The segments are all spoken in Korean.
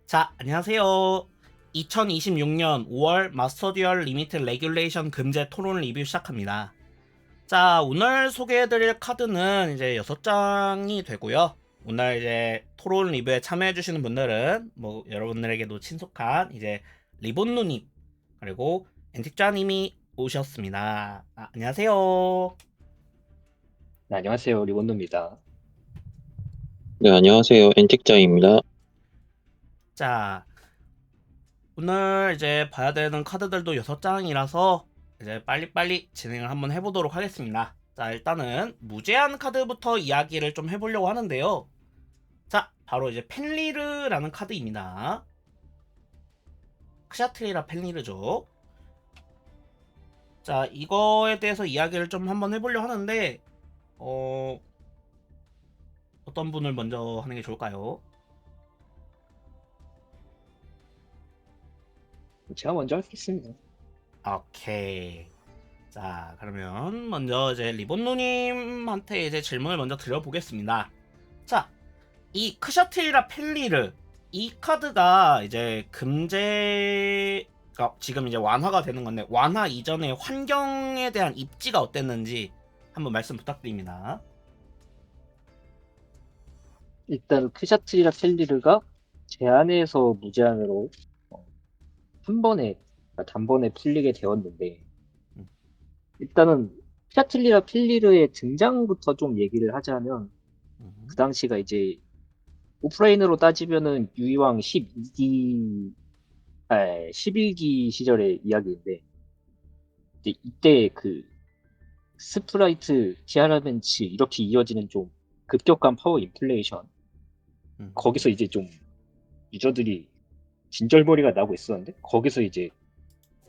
자, 안녕하세요. 2026년 5월 마스터 듀얼 리미트 레귤레이션 금제 토론 리뷰 시작합니다. 자, 오늘 소개해드릴 카드는 이제 6장이 되고요. 오늘 이제 토론 리뷰에 참여해주시는 분들은 뭐 여러분들에게도 친숙한 이제 리본누님 그리고 앤틱자님이 오셨습니다. 안녕하세요. 네, 안녕하세요. 리원노입니다. 네, 안녕하세요. 엔틱장입니다. 자, 오늘 이제 봐야 되는 카드들도 6장이라서 이제 빨리빨리 진행을 한번 해보도록 하겠습니다. 자, 일단은 무제한 카드부터 이야기를 좀 해보려고 하는데요. 자, 바로 이제 펜리르라는 카드입니다. 크샤트리라 펜리르죠. 자, 이거에 대해서 이야기를 좀 한번 해보려고 하는데 어떤 분을 먼저 하는 게 좋을까요? 제가 먼저 하겠습니다. 오케이. 자, 그러면 먼저 이제 리본노님한테 이제 질문을 먼저 드려보겠습니다. 자, 이 크샤트리라 펠리르 이 카드가 이제 금제가 지금 이제 완화가 되는 건데 완화 이전의 환경에 대한 입지가 어땠는지 한번 말씀 부탁드립니다. 일단 크샤트리라 텔리르가 제한에서 무제한으로 어, 한 번에, 그러니까 단번에 풀리게 되었는데, 음, 일단은 크샤트리라 텔리르의 등장부터 좀 얘기를 하자면, 그 음, 당시가 이제 오프라인으로 따지면은 유이왕 12기, 11기 시절의 이야기인데, 이때 그 스프라이트, 티아라 벤치 이렇게 이어지는 좀 급격한 파워 인플레이션, 음, 거기서 이제 좀 유저들이 진절머리가 나고 있었는데 거기서 이제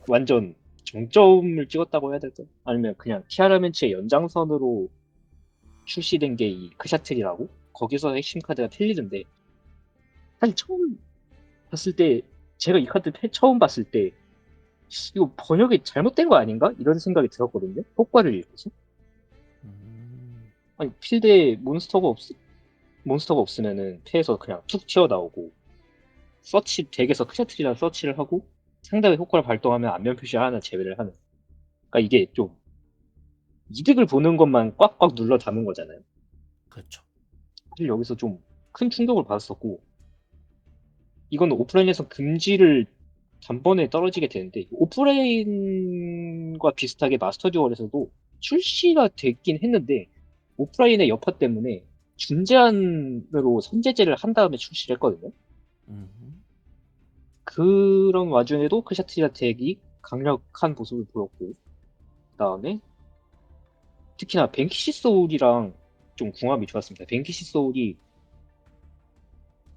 완전 정점을 찍었다고 해야 될까? 아니면 그냥 티아라멘치의 연장선으로 출시된 게 이 크샤틀이라고? 거기서 핵심 카드가 텔리는데 사실 처음 봤을 때 제가 이 카드 처음 봤을 때 이거 번역이 잘못된 거 아닌가? 이런 생각이 들었거든요. 효과를 읽고서 음, 아니 필드에 몬스터가 없으면은 패에서 그냥 툭 튀어나오고 서치 덱에서 크샤틀이랑 서치를 하고 상대의 효과를 발동하면 안면 표시 하나 제외를 하는. 그러니까 이게 좀 이득을 보는 것만 꽉꽉 눌러 담은 거잖아요. 그렇죠. 사실 여기서 좀 큰 충격을 받았었고, 이건 오프라인에서 금지를 단번에 떨어지게 되는데, 오프라인과 비슷하게 마스터 듀얼에서도 출시가 됐긴 했는데, 오프라인의 여파 때문에 중제한으로 선제제를 한 다음에 출시를 했거든요. 음, 그런 와중에도 크샤트리아 덱이 강력한 모습을 보였고, 그 다음에 특히나 뱅키시 소울이랑 좀 궁합이 좋았습니다. 뱅키시 소울이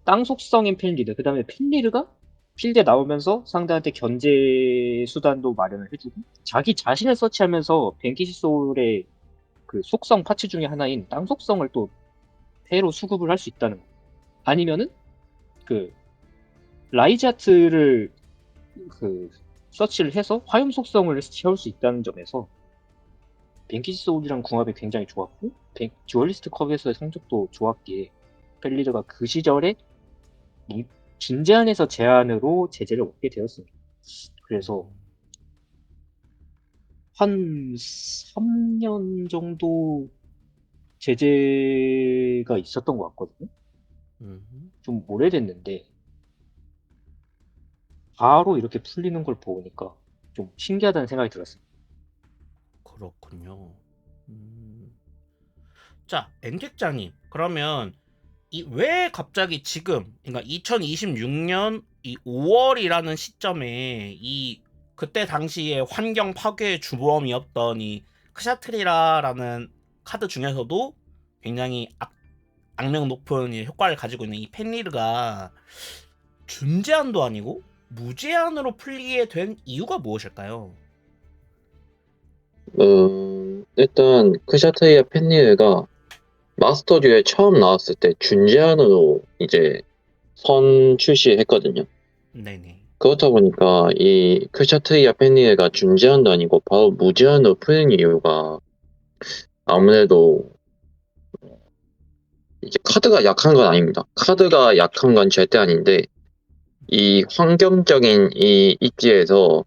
땅 속성인 펜리드, 그 다음에 펜리드가 필드에 나오면서 상대한테 견제 수단도 마련을 해주고, 자기 자신을 서치하면서 뱅키시 소울의 그 속성 파츠 중에 하나인 땅 속성을 또 패로 수급을 할 수 있다는 거. 아니면은 그 라이자트를 그 서치를 해서 화염 속성을 채울 수 있다는 점에서 뱅키시 소울이랑 궁합이 굉장히 좋았고, 듀얼리스트 컵에서의 성적도 좋았기에 펠리드가 그 시절에 이 중제한에서 제한으로 제재를 얻게 되었습니다. 그래서 음, 한 3년 정도 제재가 있었던 것 같거든요. 음, 좀 오래됐는데 바로 이렇게 풀리는 걸 보니까 좀 신기하다는 생각이 들었습니다. 그렇군요. 자, 엔택장님, 그러면 이 왜 갑자기 지금 그러니까 2026년 이 5월이라는 시점에 이 그때 당시에 환경 파괴의 주범이었던 이 크샤트리라라는 카드 중에서도 굉장히 악명 높은 이 효과를 가지고 있는 이 펜리르가 준제한도 아니고 무제한으로 풀리게 된 이유가 무엇일까요? 일단 크샤트리아 펜리르가 마스터 듀에 처음 나왔을 때 준제한으로 이제 선 출시했거든요. 네네. 그렇다 보니까 이 크샤트리아 펜리르가 준제한도 아니고 바로 무제한으로 풀린 이유가 아무래도 이제 카드가 약한 건 아닙니다. 카드가 약한 건 절대 아닌데 이 환경적인 이 입지에서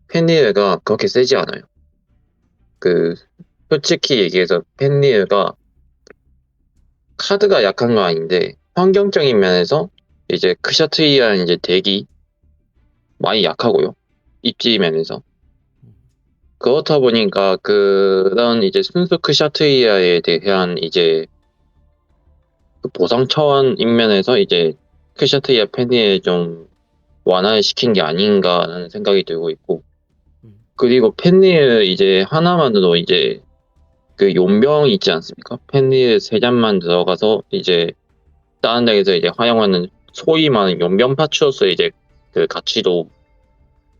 펜리르가 그렇게 세지 않아요. 그 솔직히 얘기해서 펜리르가 카드가 약한 건 아닌데 환경적인 면에서 이제 크샤트리아는 이제 덱이 많이 약하고요. 입지 면에서. 그렇다 보니까 그런 이제 순수 크샤트리아에 대한 이제 그 보상 차원 측면에서 이제 크샤트리아 펜리를 좀 완화를 시킨 게 아닌가라는 생각이 들고 있고, 음. 그리고 펜리를 이제 하나만으로 이제 그 용병이 있지 않습니까? 펜리를 세 잔만 들어가서 이제 다른 데에서 이제 활용하는 소위 말하는 용병 파츠로서의 이제 그 가치도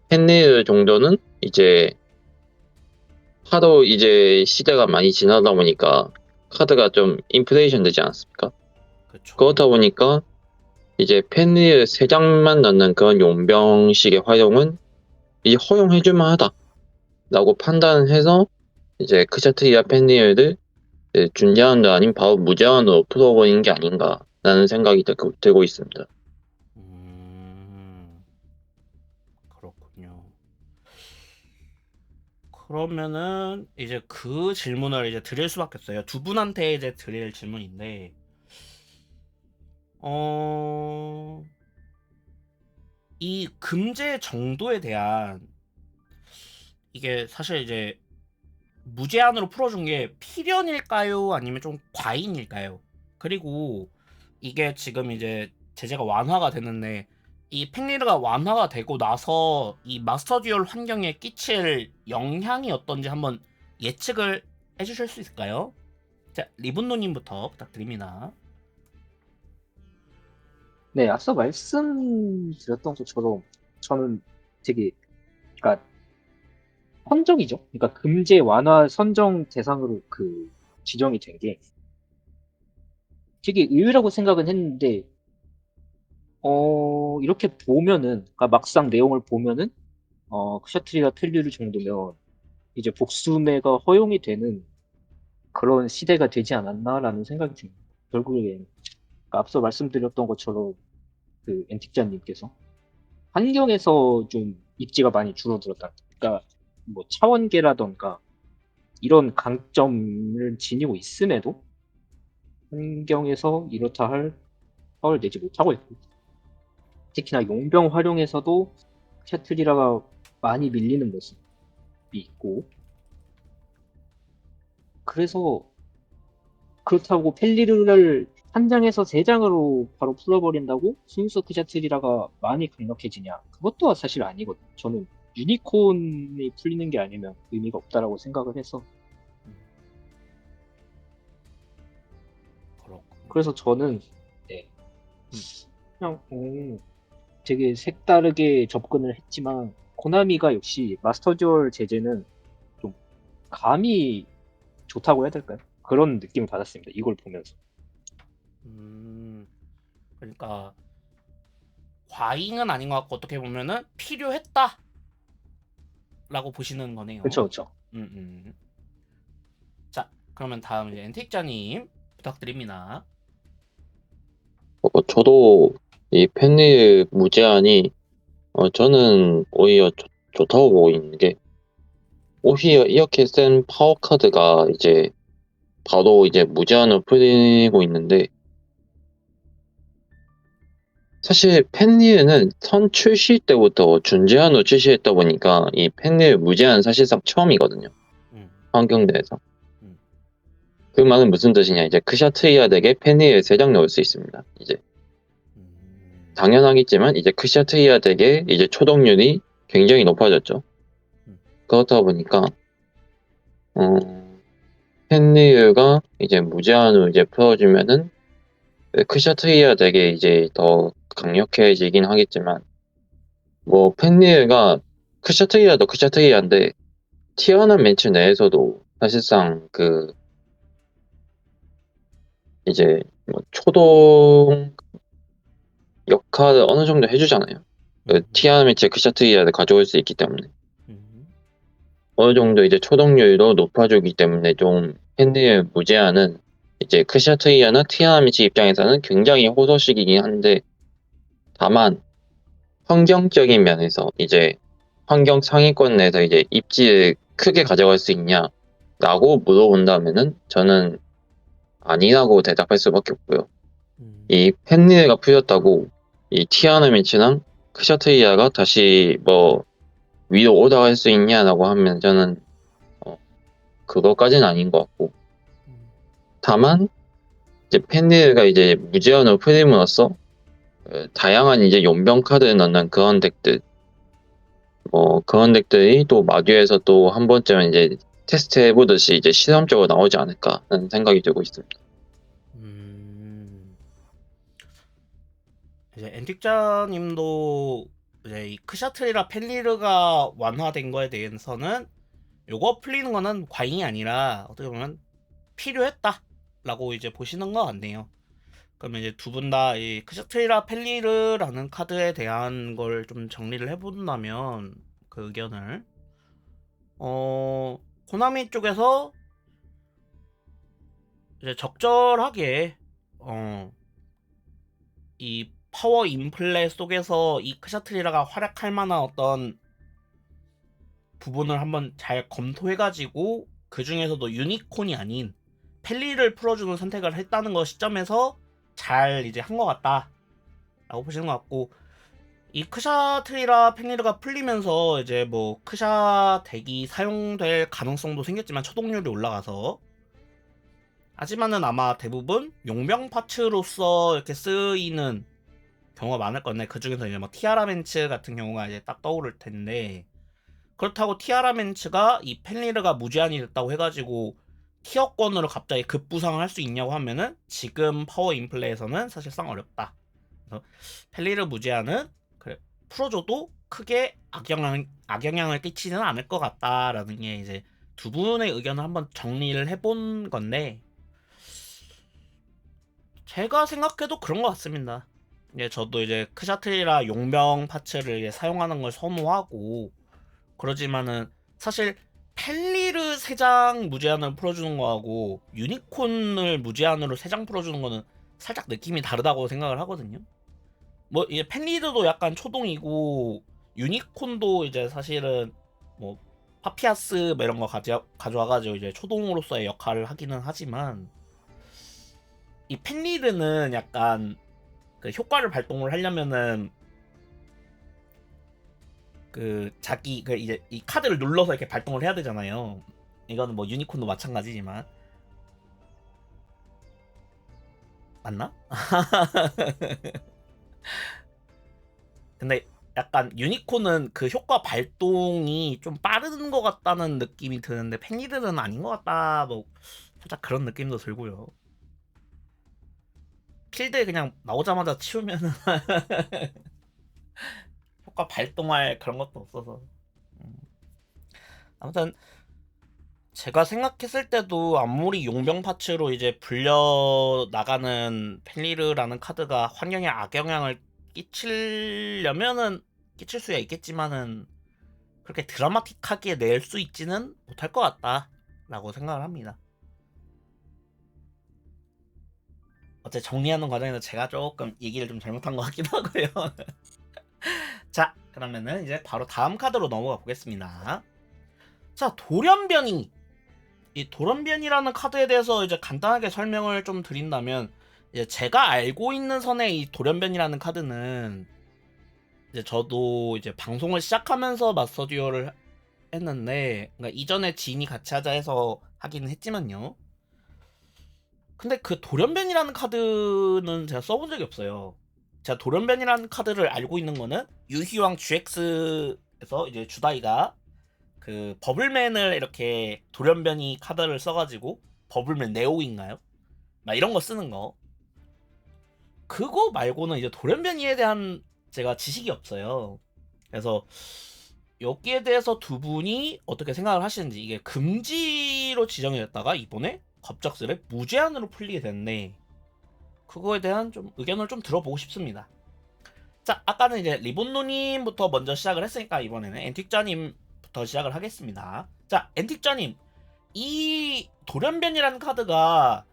펜리르 정도는 이제 하도 이제 시대가 많이 지나다 보니까 카드가 좀 인플레이션 되지 않았습니까? 그렇죠. 그렇다 보니까 이제 펜리르 세 장만 넣는 그런 용병식의 활용은 이제 허용해줄 만하다라고 판단해서 이제 크샤트리아 펜리르를 준제한도 아닌 바로 무제한으로 풀어버리는 게 아닌가라는 생각이 들고 있습니다. 그렇군요. 그러면은 이제 그 질문을 이제 드릴 수밖에 없어요. 두 분한테 이제 드릴 질문인데, 이 금제 정도에 대한 이게 사실 이제 무제한으로 풀어준 게 필연일까요? 아니면 좀 과잉일까요? 그리고 이게 지금 이제 제재가 완화가 됐는데 이 팽리르가 완화가 되고 나서 이 마스터 듀얼 환경에 끼칠 영향이 어떤지 한번 예측을 해주실 수 있을까요? 자, 리분노님부터 부탁드립니다. 네, 앞서 말씀드렸던 것처럼 저는 되게, 그러니까 선정이죠. 그러니까 금제 완화 선정 대상으로 그 지정이 된 게 되게 의외라고 생각은 했는데, 이렇게 보면은, 그러니까 막상 내용을 보면은, 크샤트리아 펠류르 정도면 이제 복수매가 허용이 되는 그런 시대가 되지 않았나라는 생각이 듭니다. 결국엔 그러니까 앞서 말씀드렸던 것처럼 그 엔틱자님께서 환경에서 좀 입지가 많이 줄어들었다. 그러니까 뭐 차원계라던가 이런 강점을 지니고 있음에도 환경에서 이렇다 할 화를 내지 못하고 있고, 특히나 용병 활용에서도 샤트리라가 많이 밀리는 모습이 있고, 그래서 그렇다고 펠리르를 한 장에서 세 장으로 바로 풀어버린다고 순수 크샤트리라가 많이 강력해지냐? 그것도 사실 아니거든요. 저는 유니콘이 풀리는 게 아니면 의미가 없다라고 생각을 해서, 그렇군요. 그래서 저는 네, 그냥 되게 색다르게 접근을 했지만 코나미가 역시 마스터 듀얼 제재는 좀 감이 좋다고 해야 될까요? 그런 느낌을 받았습니다. 이걸 보면서. 그러니까 과잉은 아닌 것 같고 어떻게 보면은 필요했다라고 보시는 거네요. 그쵸, 그쵸. 자, 그러면 다음 이제 엔틱자님 부탁드립니다. 저도 이 펜리르 무제한이 저는 오히려 좋다고 보고 있는 게, 오히려 이렇게 센 파워 카드가 이제 바로 이제 무제한으로 풀리고 있는데, 사실 펜리르는 선 출시 때부터 준제한으로 출시했다 보니까 이 펜리르 무제한 사실상 처음이거든요. 음, 환경대에서. 음. 그 말은 무슨 뜻이냐, 이제 크샤트리아 덱에 펜리르 3장 넣을 수 있습니다. 이제 당연하겠지만 이제 크샤트리아 덱의 이제 초동률이 굉장히 높아졌죠. 그렇다 보니까 펜리르가 이제 무제한으로 이제 풀어주면은 크샤트리아 덱에 이제 더 강력해지긴 하겠지만, 뭐 펜리르가 크샤트리아도 크샤트리아인데 티어난 매치 내에서도 사실상 그 이제 뭐 초동 역할을 어느 정도 해주잖아요. 그 티어난 매치에 크샤트리아를 가져올 수 있기 때문에 어느 정도 이제 초동률도 높아주기 때문에 좀 펜리르 무제한은 이제 크샤트리아나 티어난 매치 입장에서는 굉장히 호소식이긴 한데, 다만 환경적인 면에서 이제 환경 상위권 내에서 이제 입지를 크게 가져갈 수 있냐라고 물어본다면은 저는 아니라고 대답할 수밖에 없고요. 이 펜리가 풀렸다고 이 티아나 멘츠랑 크샤트리아가 다시 뭐 위로 올라갈 수 있냐라고 하면 저는 그거까지는 아닌 것 같고, 다만 이제 펜리가 이제 무제한으로 풀림으로써 다양한 이제 용병 카드를 넣는 그런 덱들, 그런 덱들이 또 마듀에서 또 한 번쯤은 이제 테스트 해보듯이 이제 실험적으로 나오지 않을까라는 생각이 들고 있습니다. 이제 앤틱자님도 이제 이 크샤트리라 펜리르가 완화된 거에 대해서는 요거 풀리는 거는 과잉이 아니라 어떻게 보면 필요했다라고 이제 보시는 것 같네요. 그러면 이제 두 분 다 이 크샤트리라 펜리르라는 카드에 대한 걸 좀 정리를 해본다면 그 의견을 코나미 쪽에서 이제 적절하게 이 파워 인플레 속에서 이 크샤트리라가 활약할 만한 어떤 부분을 한번 잘 검토해가지고 그 중에서도 유니콘이 아닌 펠리를 풀어주는 선택을 했다는 거 시점에서 잘 이제 한 것 같다라고 보시는 것 같고, 이 크샤트리라 펠리르가 풀리면서 이제 뭐 크샤 덱이 사용될 가능성도 생겼지만 초동률이 올라가서, 하지만은 아마 대부분 용병 파츠로서 이렇게 쓰이는 경우가 많을 건데, 그 중에서 이제 뭐 티아라 멘츠 같은 경우가 이제 딱 떠오를 텐데, 그렇다고 티아라 멘츠가 이 펜리르가 무제한이 됐다고 해가지고 티어권으로 갑자기 급부상을 할 수 있냐고 하면은 지금 파워 인플레에서는 사실상 어렵다. 그래서 펜리르 무제한은 그래, 풀어줘도 크게 악영향을 끼치지는 않을 것 같다라는 게 이제 두 분의 의견을 한번 정리를 해본 건데, 제가 생각해도 그런 것 같습니다. 이제 저도 이제 크샤트리라 용병 파츠를 이제 사용하는 걸 선호하고, 그러지만은 사실 펠리르 3장 무제한을 풀어주는 거하고 유니콘을 무제한으로 3장 풀어주는 거는 살짝 느낌이 다르다고 생각을 하거든요. 뭐 이제 펠리르도 약간 초동이고 유니콘도 이제 사실은 뭐 파피아스 뭐 이런 거 가져와가지고 이제 초동으로서의 역할을 하기는 하지만, 이 펠리르는 약간 그 효과를 발동을 하려면은 그 자기 그 이제 이 카드를 눌러서 이렇게 발동을 해야 되잖아요. 이거는 뭐 유니콘도 마찬가지지만, 맞나? 근데 약간 유니콘은 그 효과 발동이 좀 빠른 것 같다는 느낌이 드는데 팽니들은 아닌 것 같다, 뭐 살짝 그런 느낌도 들고요. 필드에 그냥 나오자마자 치우면은 효과 발동할 그런 것도 없어서. 아무튼 제가 생각했을 때도 아무리 용병 파츠로 이제 불려 나가는 펜리르라는 카드가 환경에 악영향을 끼치려면은 끼칠 수야 있겠지만은 그렇게 드라마틱하게 낼 수 있지는 못할 것 같다라고 생각을 합니다. 어째 정리하는 과정에서 제가 조금 얘기를 좀 잘못한 것 같기도 하고요. 자, 그러면은 이제 바로 다음 카드로 넘어가 보겠습니다. 자, 돌연변이. 이 돌연변이라는 카드에 대해서 이제 간단하게 설명을 좀 드린다면, 이제 제가 알고 있는 선의 이 돌연변이라는 카드는 이제 저도 이제 방송을 시작하면서 마스터 듀얼을 했는데, 그러니까 이전에 지인이 같이 하자 해서 하기는 했지만요. 근데 그 돌연변이라는 카드는 제가 써본 적이 없어요. 제가 돌연변이라는 카드를 알고 있는 거는 유희왕 GX에서 이제 주다이가 그 버블맨을 이렇게 돌연변이 카드를 써가지고, 버블맨 네오인가요? 막 이런 거 쓰는 거. 그거 말고는 이제 돌연변이에 대한 제가 지식이 없어요. 그래서 여기에 대해서 두 분이 어떻게 생각을 하시는지, 이게 금지로 지정이 됐다가 이번에 갑작스레 무제한으로 풀리게 됐네. 그거에 대한 좀 의견을 좀 들어보고 싶습니다. 자, 아까는 이제 리본노님부터 먼저 시작을 했으니까 이번에는 앤틱자님부터 시작을 하겠습니다. 자, 앤틱자님, 이 돌연변이라는 카드가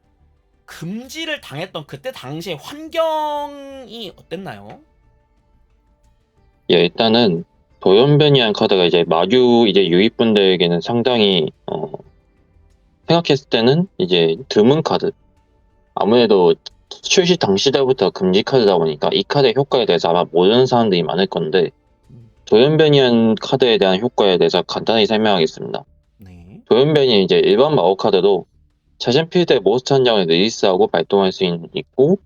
금지를 당했던 그때 당시의 환경이 어땠나요? 예, 일단은 도연변이한 카드가 이제 마주 이제 유입분들에게는 상당히 생각했을 때는 이제 드문 카드. 아무래도 출시 당시대부터 금지 카드다 보니까 이 카드의 효과에 대해서 아마 모르는 사람들이 많을 건데 도연변이한 카드에 대한 효과에 대해서 간단히 설명하겠습니다. 네. 도연변이 이제 일반 마법 카드도 자신 필드의 몬스터 한 장을 리리스하고 발동할 수 있고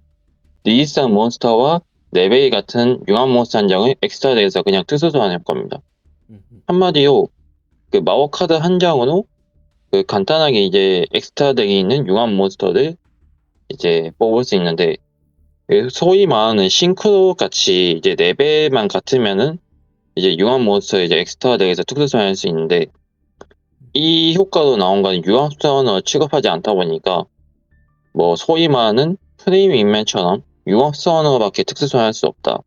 리리스한 몬스터와 레벨 같은 융합 몬스터 한 장을 엑스트라 덱에서 그냥 특수 소환 효과입니다. 한마디로 그 마법 카드 한 장으로 그 간단하게 이제 엑스트라 덱에 있는 융합 몬스터를 이제 뽑을 수 있는데 그 소위 말하는 싱크로 같이 이제 레벨만 같으면은 이제 융합 몬스터 이제 엑스트라 덱에서 특수 소환할 수 있는데 이 효과로 나온 건 융합 소환을 취급하지 않다 보니까 뭐 소위 말하는 프레임 인맨처럼 융합 소환으로밖에 특수 소환할 수 없다.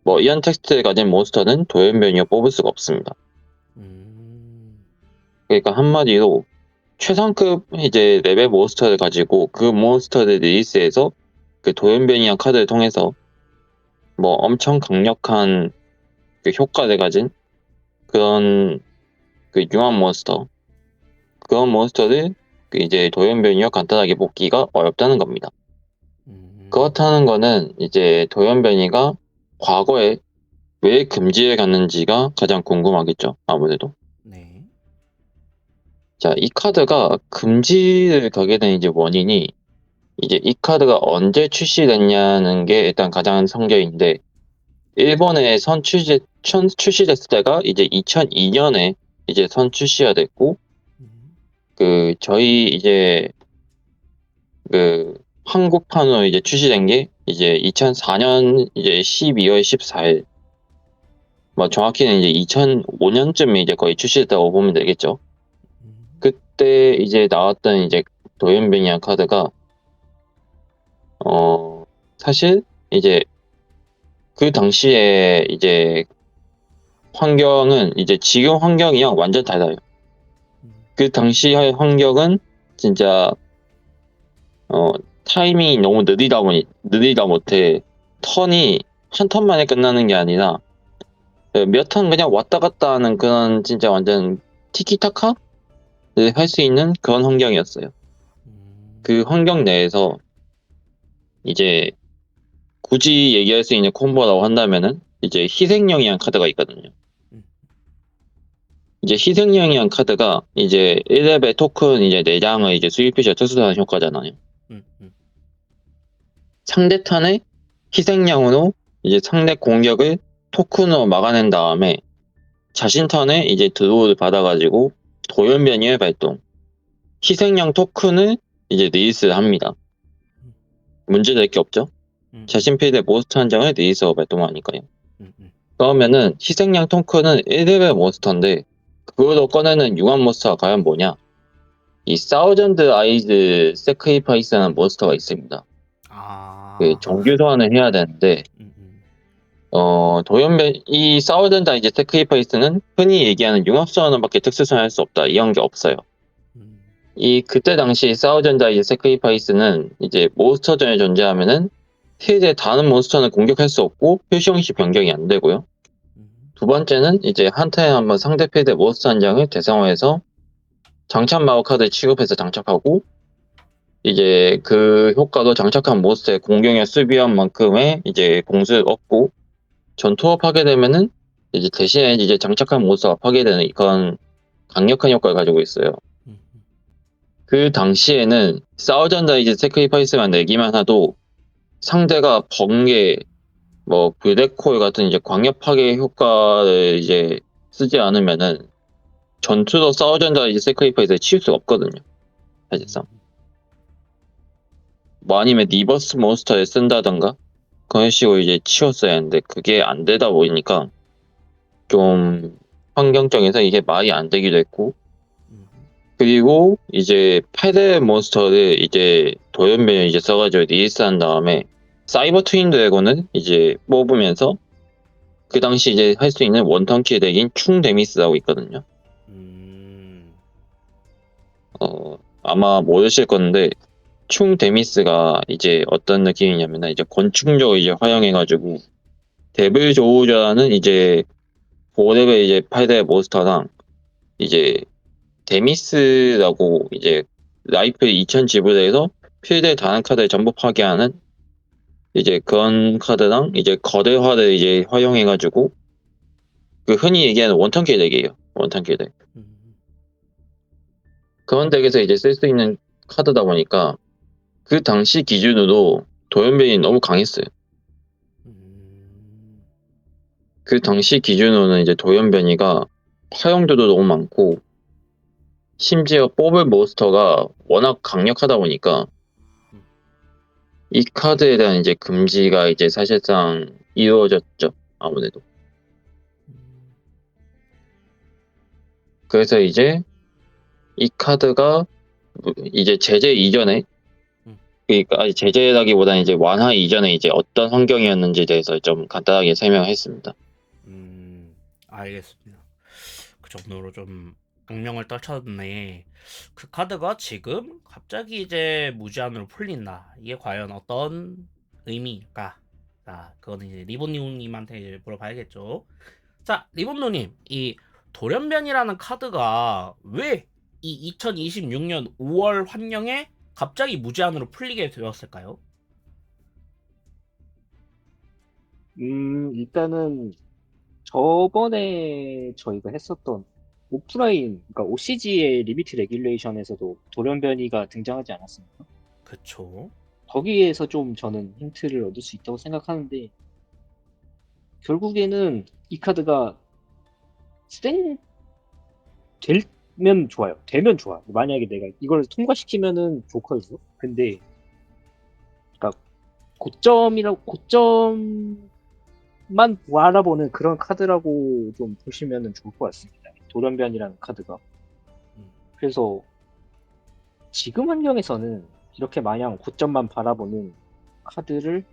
뭐 이런 텍스트를 가진 몬스터는 도연변이로 뽑을 수가 없습니다. 그러니까 한마디로 최상급 이제 레벨 몬스터를 가지고 그 몬스터를 리리스해서 그 도연변이한 카드를 통해서 뭐 엄청 강력한 그 효과를 가진 그런 그 융합 몬스터 그런 몬스터를 그 이제 도연변이와 간단하게 뽑기가 어렵다는 겁니다. 그렇다는 거는 이제 도연변이가 과거에 왜 금지를 갔는지가 가장 궁금하겠죠. 아무래도. 네. 자, 이 카드가 금지를 가게 된 이제 원인이 이제 이 카드가 언제 출시됐냐는 게 일단 가장 성격인데 일본에 출시됐을 때가 이제 2002년에 이제 선 출시가 됐고 그 저희 이제 그 한국판으로 이제 출시된 게 이제 2004년 이제 12월 14일 뭐 정확히는 이제 2005년쯤에 이제 거의 출시됐다고 보면 되겠죠. 그때 이제 나왔던 이제 도연변이한 카드가 사실 이제 그 당시에 이제 환경은 이제 지금 환경이랑 완전 달라요. 그 당시의 환경은 진짜 타이밍이 너무 느리다 못해 턴이 한 턴 만에 끝나는 게 아니라 몇 턴 그냥 왔다 갔다 하는 그런 진짜 완전 티키타카를 할 수 있는 그런 환경이었어요. 그 환경 내에서 이제 굳이 얘기할 수 있는 콤보라고 한다면은 이제 희생령이란 카드가 있거든요. 이제 희생령이란 카드가 이제 1레벨 토큰 이제 4장을 이제 수입해서 특수하는 효과잖아요. 상대 턴에 희생령으로 이제 상대 공격을 토큰으로 막아낸 다음에 자신 턴에 이제 드로우를 받아가지고 도연변이의 발동. 희생령 토큰을 이제 리리스를 합니다. 문제될 게 없죠? 자신 필드의 몬스터 한 장을 리리스하고 발동하니까요. 그러면은 희생양 토큰은 1레벨 몬스터인데 그걸로 꺼내는 융합 몬스터가 과연 뭐냐? 이 사우전드 아이즈 세크리파이스라는 몬스터가 있습니다. 그 정규 소환을 해야 되는데 이 사우전드 아이즈 세크리파이스는 흔히 얘기하는 융합 소환으로밖에 특수 소환할 수 없다. 이런 게 없어요. 그때 당시 사우전드 아이즈 세크리파이스는 이제 몬스터전에 존재하면은 필드의 다른 몬스터는 공격할 수 없고 표시 형식 변경이 안 되고요. 두 번째는 이제 한 턴에 한번 상대 필드 몬스터 한 장을 대상화해서 장착 마법 카드를 취급해서 장착하고 이제 그 효과도 장착한 몬스터의 공격력 수비한 만큼의 이제 공수를 얻고 전투업 하게 되면은 이제 대신에 이제 장착한 몬스터가 파괴되는 그런 강력한 효과를 가지고 있어요. 그 당시에는 사우전다이즈 세크리파이스만 내기만 해도 상대가 번개, 뭐 블랙홀 같은 이제 광역 파괴 효과를 이제 쓰지 않으면은 전투도 사우전다이즈 세크리파이스에 치울 수가 없거든요. 사실상. 뭐 아니면 리버스 몬스터에 쓴다던가 그런 식으로 이제 치웠어야 했는데 그게 안 되다 보니까 좀 환경적에서 이게 말이 안 되기도 했고 그리고 이제 패드 몬스터를 이제 도연변을 이제 써가지고 리리스한 다음에 사이버 트윈 드래곤을 이제 뽑으면서 그 당시 이제 할 수 있는 원턴킬 덱인 충 데미스라고 있거든요. 아마 모르실 건데 충 데미스가 이제 어떤 느낌이냐면 이제 권총력을 이제 활용해가지고 데빌 조우자는 이제 5레벨 이제 8대 몬스터랑 이제 데미스라고 이제 라이프 2000 지불해서 필드 다른 카드를 전부 파괴하는 이제 그런 카드랑 이제 거대화를 이제 활용해가지고 그 흔히 얘기하는 원턴 킬 덱이에요. 원턴 킬 덱. 음, 그런 덱에서 이제 쓸 수 있는 카드다 보니까 그 당시 기준으로 도연변이 너무 강했어요. 음, 그 당시 기준으로는 이제 도연변이가 활용도도 너무 많고 심지어 뽑을 몬스터가 워낙 강력하다 보니까 음. 이 카드에 대한 이제 금지가 이제 사실상 이루어졌죠. 아무래도. 음, 그래서 이제 이 카드가 이제 제재 이전에 음. 그러니까 아니, 제재라기보다는 이제 완화 이전에 이제 어떤 환경이었는지에 대해서 좀 간단하게 설명했습니다. 알겠습니다. 그 정도로 좀 악명을 떨쳤네. 그 카드가 지금 갑자기 이제 무제한으로 풀린다. 이게 과연 어떤 의미일까? 자, 그거는 이제 리본님한테 이제 물어봐야겠죠. 자, 리본노님, 이 돌연변이라는 카드가 왜 이 2026년 5월 환경에 갑자기 무제한으로 풀리게 되었을까요? 일단은 저번에 저희가 했었던 오프라인, 그러니까 OCG의 리미트 레귤레이션에서도 돌연변이가 등장하지 않았습니까? 그쵸. 거기에서 좀 저는 힌트를 얻을 수 있다고 생각하는데, 결국에는 이 카드가 생, 되면 좋아요. 되면 좋아. 만약에 내가 이걸 통과시키면은 좋거든요. 근데, 그러니까 고점만 알아보는 그런 카드라고 좀 보시면은 좋을 것 같습니다. 돌연변이라는 카드가. 음, 그래서 지금 환경에서는 이렇게 마냥 고점만 바라보는 카드를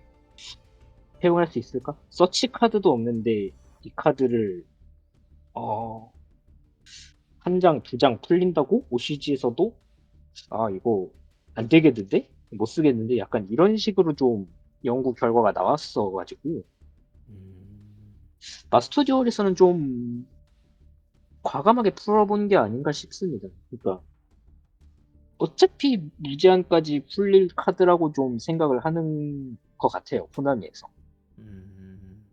사용할 수 있을까? 서치 카드도 없는데 이 카드를 한 장, 두 장 풀린다고? OCG에서도 아 이거 안 되겠는데? 못 쓰겠는데? 약간 이런 식으로 좀 연구 결과가 나왔어가지고 음, 마스터 듀얼에서는 좀 과감하게 풀어본 게 아닌가 싶습니다. 그러니까 어차피 무제한까지 풀릴 카드라고 좀 생각을 하는 것 같아요. 코나미에서. 음,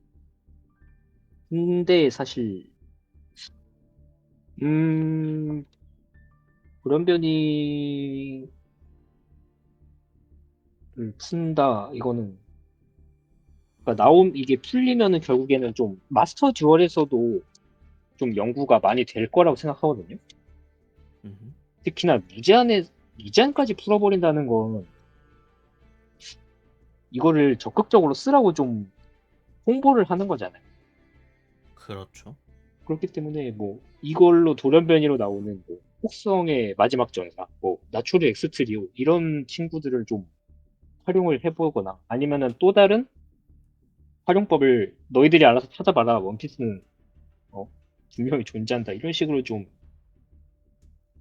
근데 사실 음 그런 변이 푼다 이거는 그러니까 나온 이게 풀리면은 결국에는 좀 마스터 듀얼에서도 좀 연구가 많이 될 거라고 생각하거든요. 음. 특히나 무제한까지 풀어버린다는 건 이거를 적극적으로 쓰라고 좀 홍보를 하는 거잖아요. 그렇죠. 그렇기 때문에 뭐 이걸로 돌연변이로 나오는 뭐 혹성의 마지막 전사, 뭐 나초르 엑스트리오 이런 친구들을 좀 활용을 해보거나 아니면은 또 다른 활용법을 너희들이 알아서 찾아봐라. 원피스는 어, 분명히 존재한다. 이런 식으로 좀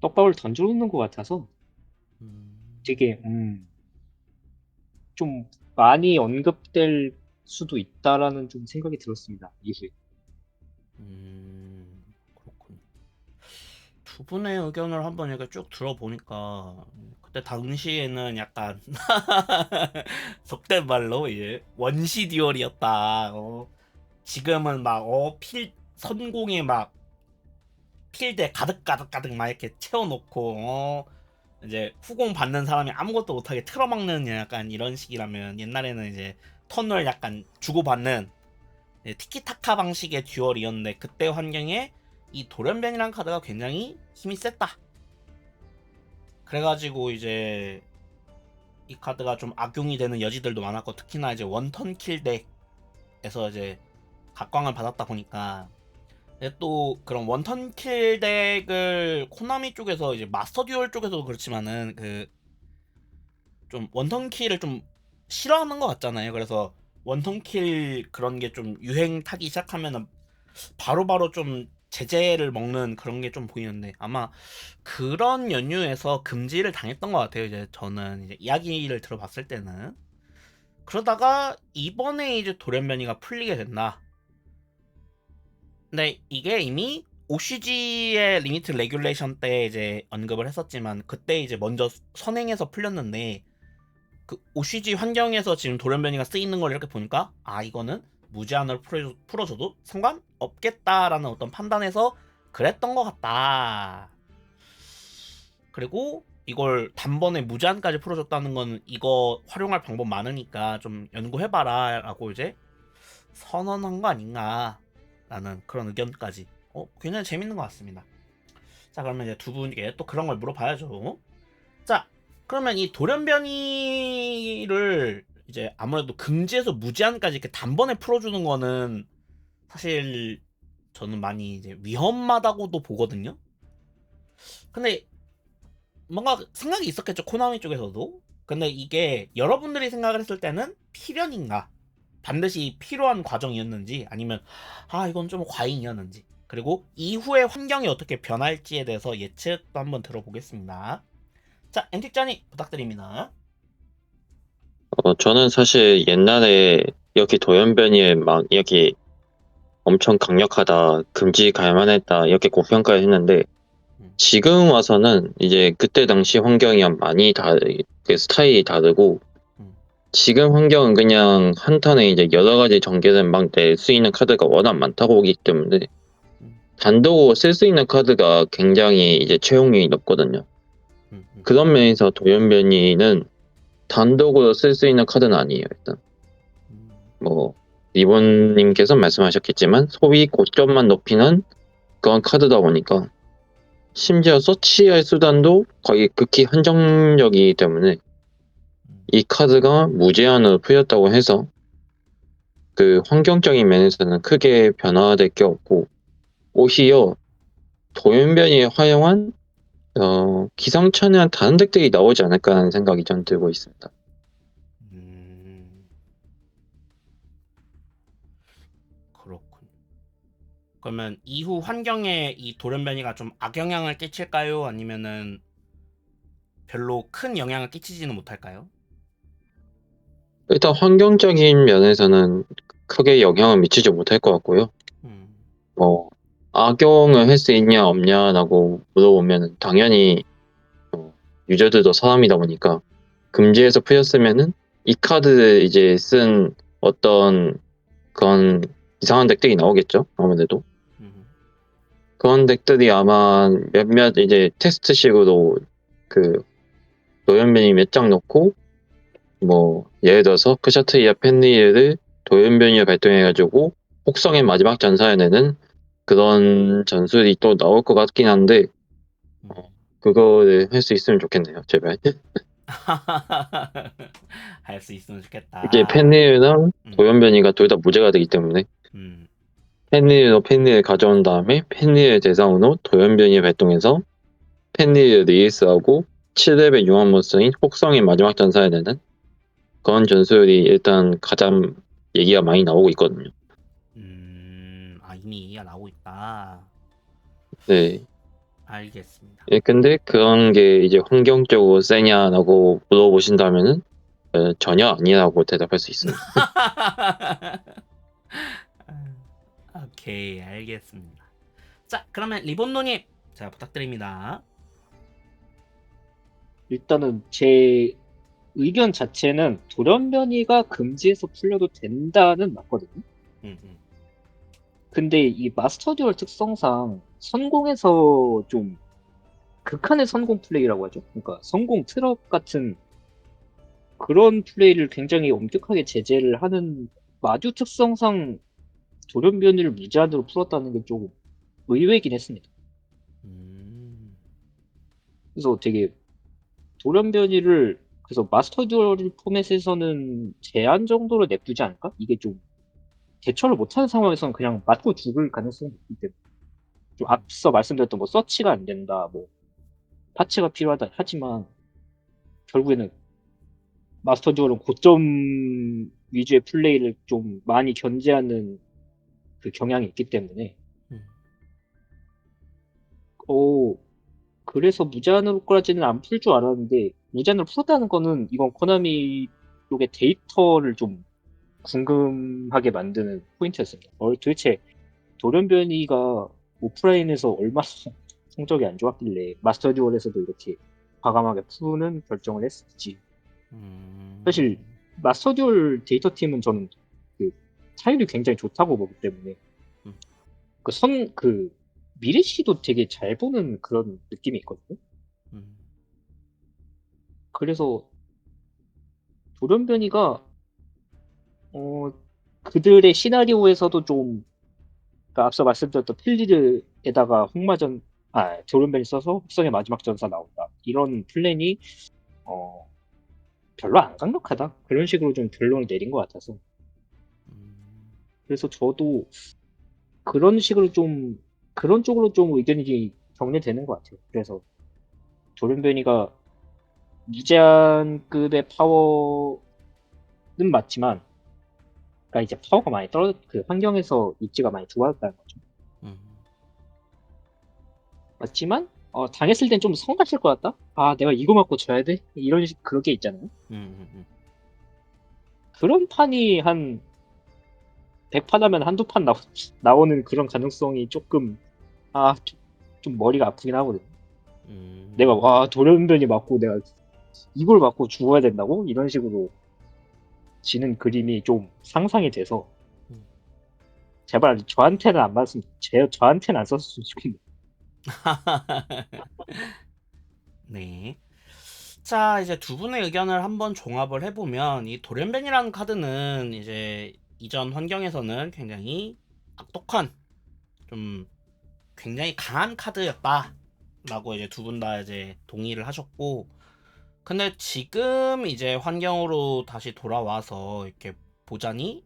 떡밥을 던져놓는 것 같아서 음, 되게 좀 많이 언급될 수도 있다라는 좀 생각이 들었습니다. 이후에. 그렇군요. 두 분의 의견을 한번 이렇게 쭉 들어보니까 그때 당시에는 약간 속된 말로 이제 원시 듀얼이었다. 지금은 막 필 선공에 막 필드 가득 막 이렇게 채워놓고 이제 후공 받는 사람이 아무것도 못하게 틀어막는 약간 이런 식이라면 옛날에는 이제 턴을 약간 주고받는 티키타카 방식의 듀얼이었는데 그때 환경에 이 돌연변이라는 카드가 굉장히 힘이 셌다. 그래가지고 이제 이 카드가 좀 악용이 되는 여지들도 많았고 특히나 이제 원턴 킬 덱에서 이제 각광을 받았다 보니까 또 그런 원턴 킬 덱을 코나미 쪽에서 이제 마스터 듀얼 쪽에서도 그렇지만은 그 좀 원턴 킬을 좀 싫어하는 것 같잖아요. 그래서 원턴 킬 그런 게 좀 유행 타기 시작하면은 바로바로 좀 제재를 먹는 그런 게 좀 보이는데 아마 그런 연유에서 금지를 당했던 것 같아요. 이제 저는 이제 이야기를 들어봤을 때는 그러다가 이번에 이제 돌연변이가 풀리게 됐나. 근데 이게 이미 OCG의 리미트 레귤레이션 때 이제 언급을 했었지만 그때 이제 먼저 선행해서 풀렸는데 그 OCG 환경에서 지금 돌연변이가 쓰이는 걸 이렇게 보니까 아 이거는 무제한으로 풀어줘도 상관없겠다라는 어떤 판단에서 그랬던 것 같다. 그리고 이걸 단번에 무제한까지 풀어줬다는 건 이거 활용할 방법 많으니까 좀 연구해봐라 라고 이제 선언한 거 아닌가 라는 그런 의견까지 굉장히 재밌는 것 같습니다. 자 그러면 이제 두 분께 또 그런 걸 물어봐야죠. 자 그러면 이 돌연변이를 이제 아무래도 금지해서 무제한까지 이렇게 단번에 풀어주는 거는 사실 저는 많이 이제 위험하다고도 보거든요. 근데 뭔가 생각이 있었겠죠, 코나미 쪽에서도. 근데 이게 여러분들이 생각을 했을 때는 필연인가, 반드시 필요한 과정이었는지, 아니면 아 이건 좀 과잉이었는지, 그리고 이후에 환경이 어떻게 변할지에 대해서 예측도 한번 들어보겠습니다. 자, 엔틱전이 부탁드립니다. 저는 사실 옛날에 여기 돌연변이에 막 여기 엄청 강력하다, 금지 갈만했다 이렇게 고평가를 했는데 지금 와서는 이제 그때 당시 환경이랑 많이 그 스타일이 다르고 음, 지금 환경은 그냥 한 턴에 이제 여러 가지 전개를 막 낼 수 있는 카드가 워낙 많다고 보기 때문에 음, 단독으로 쓸 수 있는 카드가 굉장히 이제 채용률이 높거든요. 음, 음, 그런 면에서 돌연변이는 단독으로 쓸 수 있는 카드는 아니에요. 일단 음, 뭐 리본님께서 말씀하셨겠지만 소비 고점만 높이는 그런 카드다 보니까 심지어 서치할 수단도 거의 극히 한정적이기 때문에 이 카드가 무제한으로 풀렸다고 해서 그 환경적인 면에서는 크게 변화될 게 없고 오히려 돌연변이에 활용한 기상천외한 다른 덱들이 나오지 않을까 하는 생각이 전 들고 있습니다. 음, 그렇군. 그러면 이후 환경에 이 돌연변이가 좀 악영향을 끼칠까요? 아니면은 별로 큰 영향을 끼치지는 못할까요? 일단 환경적인 면에서는 크게 영향을 미치지 못할 것 같고요. 음, 뭐 악용을 할 수 있냐 없냐라고 물어보면 당연히 유저들도 사람이다 보니까 금지에서 풀렸으면은 이 카드를 이제 쓴 어떤 그런 이상한 덱들이 나오겠죠. 아무래도 음, 그런 덱들이 아마 몇몇 이제 테스트식으로 그 돌연변이 몇 장 넣고 뭐 예를 들어서 크샤트리아 펜리를 돌연변이를 발동해가지고 혹성의 마지막 전사에 내는 그런 전술이 또 나올 것 같긴 한데 음. 그거를 할 수 있으면 좋겠네요. 제발. 할 수 있으면 이게 좋겠다. 펜리랑 음, 돌연변이가 둘 다 무죄가 되기 때문에 음, 펜리로 펜리를 가져온 다음에 펜리를 대상으로 돌연변이 발동해서 펜리를 리리스하고 7레벨 융합몬스터인 혹성의 마지막 전사에 내는 그런 전술이 일단 가장 얘기가 많이 나오고 있거든요. 아 이미 얘기가 나오고 있다. 네. 알겠습니다. 예, 근데 그런 게 이제 환경적으로 세냐라고 물어보신다면은 전혀 아니라고 대답할 수 있습니다. 오케이, 알겠습니다. 자, 그러면 리본노님, 자 부탁드립니다. 일단은 제 의견 자체는 돌연변이가 금지해서 풀려도 된다는 맞거든요. 음, 음, 근데 이 마스터 듀얼 특성상 선공에서 좀 극한의 선공 플레이라고 하죠. 그러니까 선공 트럭 같은 그런 플레이를 굉장히 엄격하게 제재를 하는 마듀 특성상 돌연변이를 무제한으로 풀었다는 게 조금 의외이긴 했습니다. 음, 그래서 되게 돌연변이를 그래서 마스터 듀얼 포맷에서는 제한 정도로 냅두지 않을까? 이게 좀 대처를 못하는 상황에서는 그냥 맞고 죽을 가능성이 있기 때문에 좀 앞서 말씀드렸던 뭐 서치가 안 된다, 뭐 파츠가 필요하다 하지만 결국에는 마스터 듀얼은 고점 위주의 플레이를 좀 많이 견제하는 그 경향이 있기 때문에 음, 어 그래서 무제한으로까지는 안 풀 줄 알았는데 무제한으로 풀었다는 거는 이건 코나미 쪽의 데이터를 좀 궁금하게 만드는 포인트였습니다. 도대체 돌연변이가 오프라인에서 얼마나 성적이 안 좋았길래 마스터 듀얼에서도 이렇게 과감하게 푸는 결정을 했을지. 사실 마스터 듀얼 데이터 팀은 저는 그 타율이 굉장히 좋다고 보기 때문에 음. 그 미래시도 되게 잘 보는 그런 느낌이 있거든요. 그래서 돌연변이가 그들의 시나리오에서도 좀 그러니까 앞서 말씀드렸던 필리드에다가 돌연변이 써서 혹성의 마지막 전사 나온다. 이런 플랜이 별로 안 강력하다. 그런 식으로 좀 결론을 내린 것 같아서. 그래서 저도 그런 식으로 좀 그런 쪽으로 좀 의견이 정리되는 것 같아요. 그래서 돌연변이가 무제한급의 파워는 맞지만, 그러니까 이제 파워가 많이 그 환경에서 입지가 많이 좋아졌다는 거죠. 맞지만 당했을 땐 좀 성가실 것 같다? 아, 내가 이거 맞고 져야 돼? 그렇게 있잖아요. 그런 판이 한 100판 하면 한두 판 나오는 그런 가능성이 조금 좀 머리가 아프긴 하거든요. 내가 돌연변이 맞고 내가 이걸 맞고 죽어야 된다고? 이런 식으로 지는 그림이 좀 상상이 돼서 제발 저한테는 안 썼으면 좋겠네요. 네. 자, 이제 두 분의 의견을 한번 종합을 해보면 이 돌연변이라는 카드는 이제 이전 환경에서는 굉장히 악독한 좀 굉장히 강한 카드였다 라고 이제 두 분 다 이제 동의를 하셨고, 근데 지금 이제 환경으로 다시 돌아와서 이렇게 보자니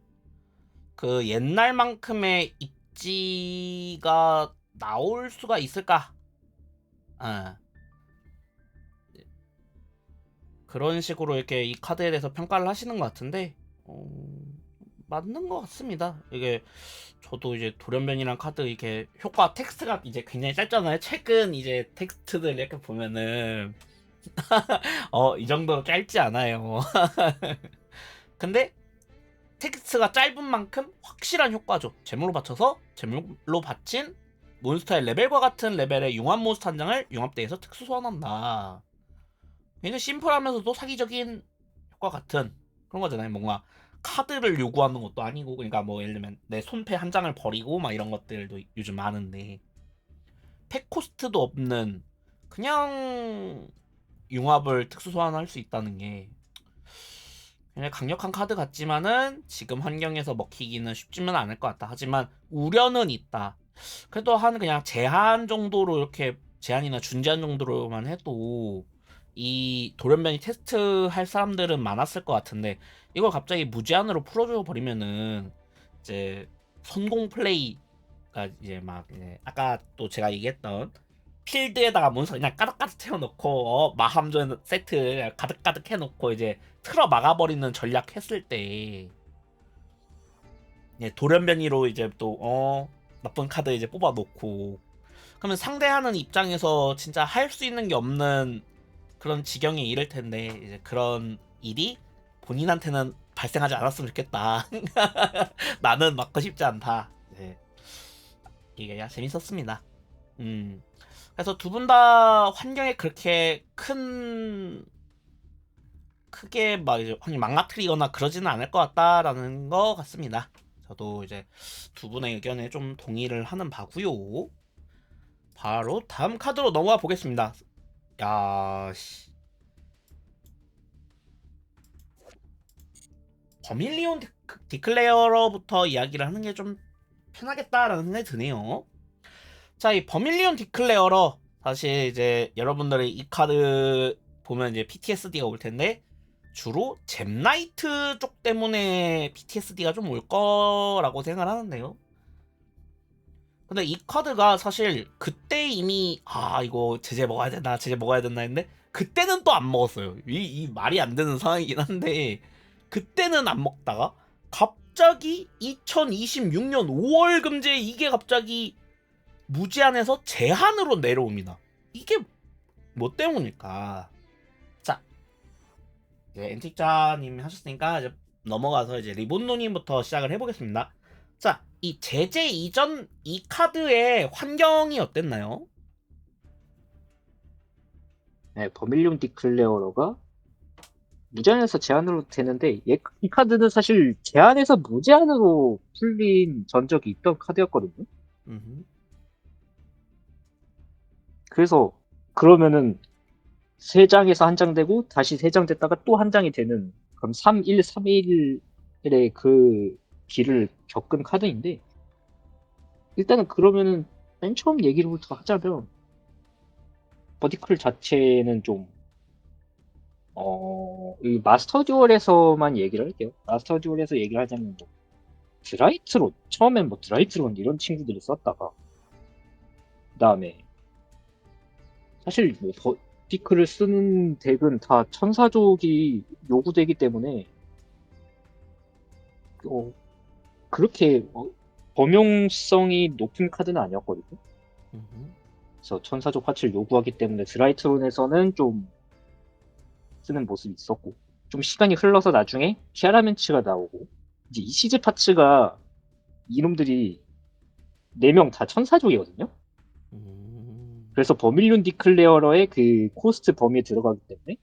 그 옛날만큼의 입지가 나올 수가 있을까? 그런 식으로 이렇게 이 카드에 대해서 평가를 하시는 것 같은데, 맞는 것 같습니다. 이게 저도 이제 돌연변이란 카드 이렇게 효과 텍스트가 이제 굉장히 짧잖아요. 최근 이제 텍스트들 이렇게 보면은 이 정도로 짧지 않아요. 근데 텍스트가 짧은 만큼 확실한 효과죠. 제물로 바쳐서 제물로 바친 몬스터의 레벨과 같은 레벨의 융합 몬스터 한 장을 융합대에서 특수 소환한다. 굉장히 심플하면서도 사기적인 효과 같은 그런 거잖아요. 뭔가 카드를 요구하는 것도 아니고, 그러니까 뭐 예를 들면 내 손패 한 장을 버리고 막 이런 것들도 요즘 많은데 팩 코스트도 없는 그냥 융합을 특수 소환할 수 있다는 게 굉장히 강력한 카드 같지만은 지금 환경에서 먹히기는 쉽지는 않을 것 같다. 하지만 우려는 있다. 그래도 한 그냥 제한 정도로 이렇게 제한이나 준제한 정도로만 해도 이 돌연변이 테스트 할 사람들은 많았을 것 같은데 이걸 갑자기 무제한으로 풀어줘 버리면은 이제 선공 플레이가 이제 막 이제 아까 또 제가 얘기했던 필드에다가 몬스터 그냥 까득까득 태워놓고 마함전 세트 가득가득 해놓고 이제 틀어 막아버리는 전략 했을 때 돌연변이로 이제 또 나쁜 카드 이제 뽑아놓고 그러면 상대하는 입장에서 진짜 할 수 있는 게 없는 그런 지경에 이를 텐데 이제 그런 일이 본인한테는 발생하지 않았으면 좋겠다. 나는 맞고 싶지 않다. 네. 이게 재밌었습니다. 그래서 두 분 다 환경에 그렇게 크게 막 이제 망가뜨리거나 그러지는 않을 것 같다라는 것 같습니다. 저도 이제 두 분의 의견에 좀 동의를 하는 바고요. 바로 다음 카드로 넘어가 보겠습니다. 야, 씨. 버밀리온 디클레어러부터 이야기를 하는 게 좀 편하겠다라는 생각이 드네요. 자, 이 버밀리온 디클레어러 사실 이제 여러분들이 이 카드 보면 이제 PTSD가 올 텐데 주로 잼나이트 쪽 때문에 PTSD가 좀 올 거라고 생각을 하는데요. 근데 이 카드가 사실 그때 이미 이거 제재 먹어야 된다 했는데 그때는 또 안 먹었어요. 이 말이 안 되는 상황이긴 한데 그때는 안 먹다가 갑자기 2026년 5월 금지에 이게 갑자기 무제한에서 제한으로 내려옵니다. 이게 뭐 때문일까? 자, 이제 엔틱자님이 하셨으니까 이제 넘어가서 이제 리본노님부터 시작을 해보겠습니다. 자, 이 제재 이전 이 카드의 환경이 어땠나요? 네, 버밀리온 디클레어러가 무제한에서 제한으로 되는데 이 카드는 사실 제한에서 무제한으로 풀린 전적이 있던 카드였거든요. 음흠. 그래서 그러면은 3장에서 한 장 되고 다시 3장 됐다가 또 한 장이 되는 그럼 3-1-3-1의 그 길을 겪은 카드인데 일단은 그러면은 맨 처음 얘기부터 하자면 버티클 자체는 좀 이 마스터 듀얼에서만 얘기를 할게요. 마스터 듀얼에서 얘기를 하자면 뭐 드라이트론 처음엔 뭐 드라이트론 이런 친구들이 썼다가 그다음에 사실 뭐 버티클을 쓰는 덱은 다 천사족이 요구되기 때문에 그렇게 범용성이 높은 카드는 아니었거든요. 음흠. 그래서 천사족 파츠를 요구하기 때문에 드라이트론에서는 좀 쓰는 모습이 있었고 좀 시간이 흘러서 나중에 키아라멘츠가 나오고 이제 이 시즈 파츠가 이놈들이 4명 다 천사족이거든요. 그래서 버밀리온 디클레어러의 그 코스트 범위에 들어가기 때문에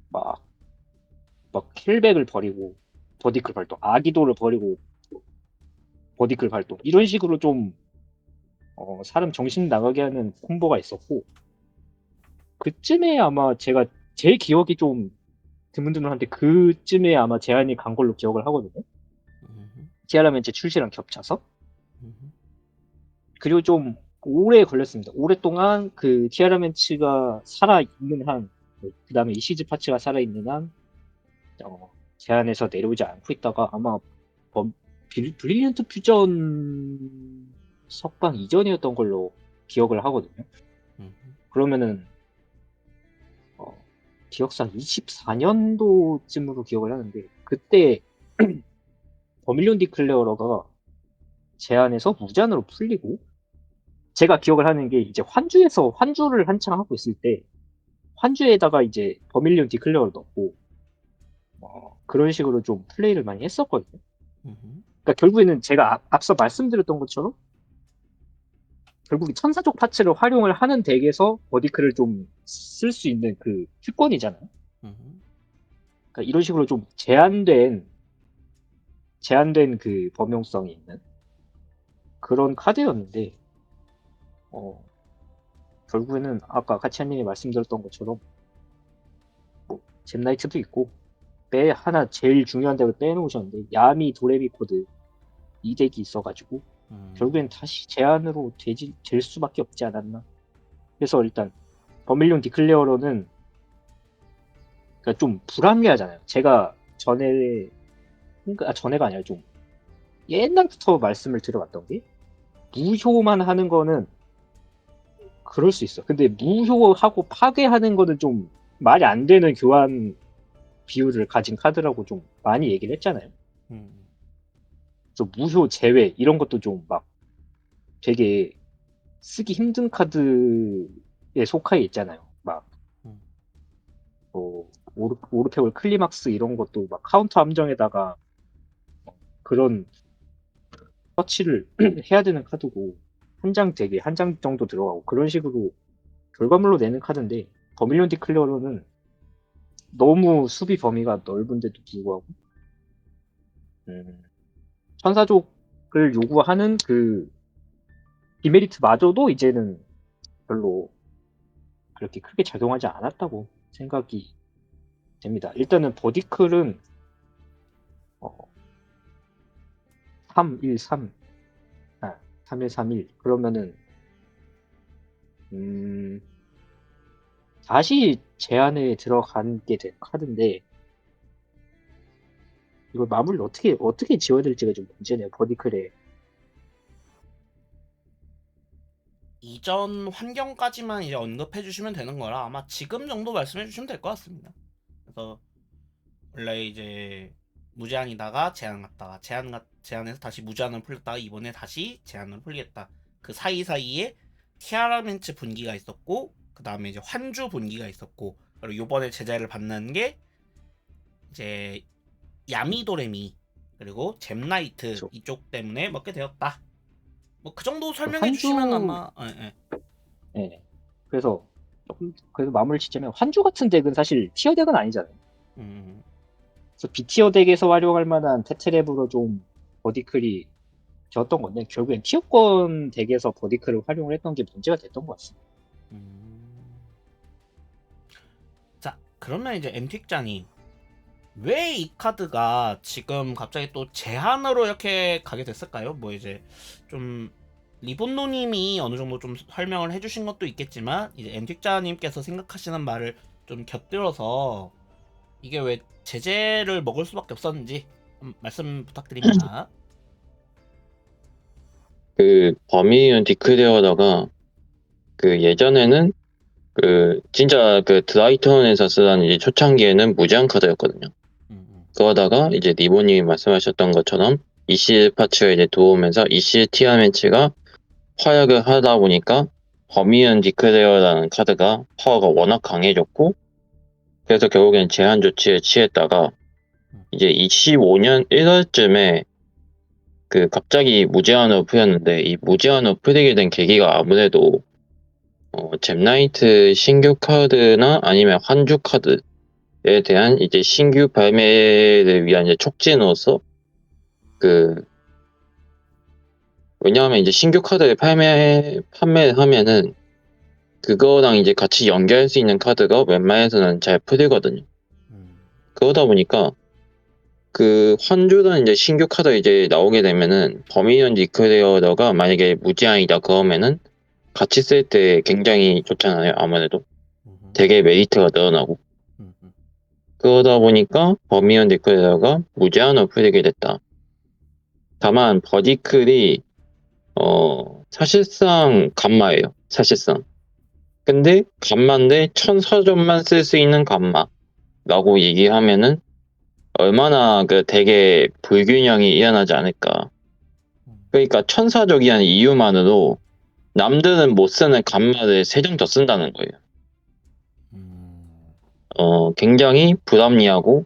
막 킬백을 버리고 버디클 발동, 아기도를 버리고 버디클 발동 이런 식으로 좀 사람 정신 나가게 하는 콤보가 있었고 그쯤에 아마 제가 제 기억이 좀 드문드문한데 그쯤에 아마 제한이 간 걸로 기억을 하거든요. 티아라멘츠 출시랑 겹쳐서 그리고 좀 오래 걸렸습니다. 오랫동안 그 티아라멘츠가 살아있는 한, 그 다음에 이시즈 파츠가 살아있는 한, 제한에서 내려오지 않고 있다가 아마 브릴리언트 퓨전 석방 이전이었던 걸로 기억을 하거든요. 그러면은 기억상 24년도쯤으로 기억을 하는데 그때 버밀리온 디클레어러가 제한에서 무제한으로 풀리고 제가 기억을 하는 게 이제 환주에서 환주를 한창 하고 있을 때 환주에다가 이제 버밀리온 디클레어를 넣고 그런 식으로 좀 플레이를 많이 했었거든요. 그러니까 결국에는 제가 앞서 말씀드렸던 것처럼 결국에 천사족 파츠를 활용을 하는 덱에서 버디크를 좀 쓸 수 있는 그 특권이잖아요. 그러니까 이런 식으로 좀 제한된 그 범용성이 있는 그런 카드였는데 결국에는 아까 가치아님이 말씀드렸던 것처럼 뭐 잼나이트도 있고 하나 제일 중요한 덱을 빼놓으셨는데 야미 도레미 코드 이 덱이 있어가지고 결국엔 다시 제한으로 될 수밖에 없지 않았나. 그래서 일단 버밀리온 디클레어로는 그러니까 좀 불합리하잖아요. 제가 전에가 아니라 좀 옛날부터 말씀을 드려왔던 게 무효만 하는 거는 그럴 수 있어. 근데 무효하고 파괴하는 거는 좀 말이 안 되는 교환 비율을 가진 카드라고 좀 많이 얘기를 했잖아요. 그래서 무효 제외 이런 것도 좀 막 되게 쓰기 힘든 카드에 속하여 있잖아요. 막 오르페올 클리막스 이런 것도 막 카운터 함정에다가 그런 터치를 해야 되는 카드고 한 장 되게 한 장 정도 들어가고 그런 식으로 결과물로 내는 카드인데 버밀리온 디클레어로는 너무 수비 범위가 넓은데도 불구하고 천사족을 요구하는 그 디메리트마저도 이제는 별로 그렇게 크게 작용하지 않았다고 생각이 됩니다. 일단은 버디클은 3-1-3 3-1-3-1 그러면은 다시 제한에 들어가게 된 카드인데 이걸 마무리를 어떻게 지어야 될지가 좀 문제네요. 버디클에 이전 환경까지만 이제 언급해 주시면 되는 거라 아마 지금 정도 말씀해 주시면 될 것 같습니다. 그래서 원래 이제 무제한이다가 제한 갔다가 제한에서 다시 무제한을 풀렸다가 이번에 다시 제한을 풀리겠다. 그 사이사이에 티아라멘츠 분기가 있었고 그 다음에 이제 환주 분기가 있었고 그리고 요번에 제재를 받는 게 이제 야미도레미 그리고 잼나이트 그쵸. 이쪽 때문에 먹게 되었다. 뭐 그 정도 설명해 환주 주시면 아마 네. 그래서 조금 그래도 마무리 짓자면 환주 같은 덱은 사실 티어 덱은 아니잖아요. 음, 그래서 B티어 덱에서 활용할 만한 테트랩으로 좀 버디클이 되었던 건데 결국엔 티어권 덱에서 버디클을 활용을 했던 게 문제가 됐던 것 같습니다. 음. 자, 그러면 이제 엠틱자님 왜 이 카드가 지금 갑자기 또 제한으로 이렇게 가게 됐을까요? 뭐 이제 좀 리본노님이 어느 정도 좀 설명을 해주신 것도 있겠지만 이제 엠틱자님께서 생각하시는 말을 좀 곁들여서 이게 왜 제재를 먹을 수밖에 없었는지 말씀 부탁드립니다. 그 버미언 디클레어다가 그 예전에는 그 진짜 그 드라이톤에서 쓰던 이제 초창기에는 무제한 카드였거든요. 그러다가 이제 리본님이 말씀하셨던 것처럼 EC 파츠가 이제 들어오면서 EC 티아멘치가 활약을 하다 보니까 버미언 디클레어라는 카드가 파워가 워낙 강해졌고 그래서 결국엔 제한 조치에 취했다가 이제 25년 1월쯤에 그 갑자기 무제한으로 풀렸는데 이 무제한으로 풀리게 된 계기가 아무래도 잼나이트 신규 카드나 아니면 환주 카드에 대한 이제 신규 발매를 위한 이제 촉진으로서 그 왜냐하면 이제 신규 카드를 판매를 하면은 그거랑 이제 같이 연결할 수 있는 카드가 웬만해서는 잘 풀리거든요. 그러다 보니까 그 환주는 이제 신규 카드 이제 나오게 되면은 버미언 디클레어가 만약에 무제한이다 그러면은 같이 쓸 때 굉장히 좋잖아요. 아무래도 되게 메리트가 늘어나고 그러다 보니까 버미언 디클레어가 무제한으로 풀리게 됐다. 다만 버디클이 사실상 감마예요. 사실상. 근데 감마인데 1004점만 쓸 수 있는 감마라고 얘기하면은 얼마나 그 되게 불균형이 일어나지 않을까. 그러니까 천사적이라는 이유만으로 남들은 못 쓰는 감마를 3장 더 쓴다는 거예요. 굉장히 불합리하고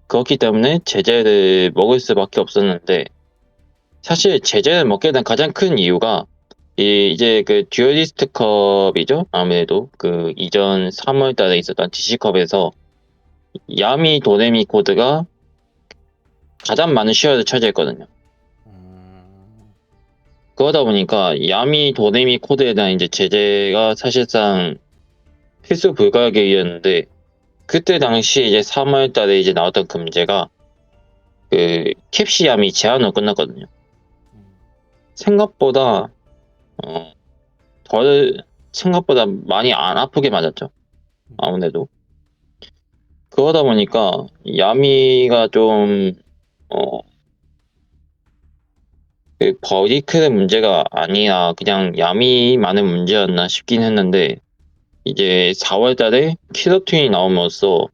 그렇기 때문에 제재를 먹을 수밖에 없었는데 사실 제재를 먹게 된 가장 큰 이유가 이제 그 듀얼리스트 컵이죠. 아무래도 그 이전 3월 달에 있었던 DC컵에서 야미 도레미 코드가 가장 많은 쉐어를 차지했거든요. 그러다 보니까 야미 도레미 코드에 대한 이제 제재가 사실상 필수 불가결이었는데 그때 당시 이제 3월 달에 이제 나왔던 금제가 그 캡시 야미 제한으로 끝났거든요. 생각보다 생각보다 많이 안 아프게 맞았죠. 아무래도. 그러다 보니까 야미가 좀 그 버디클의 문제가 아니라 그냥 야미만의 문제였나 싶긴 했는데 이제 4월 달에 킬러튠이 나옴으로써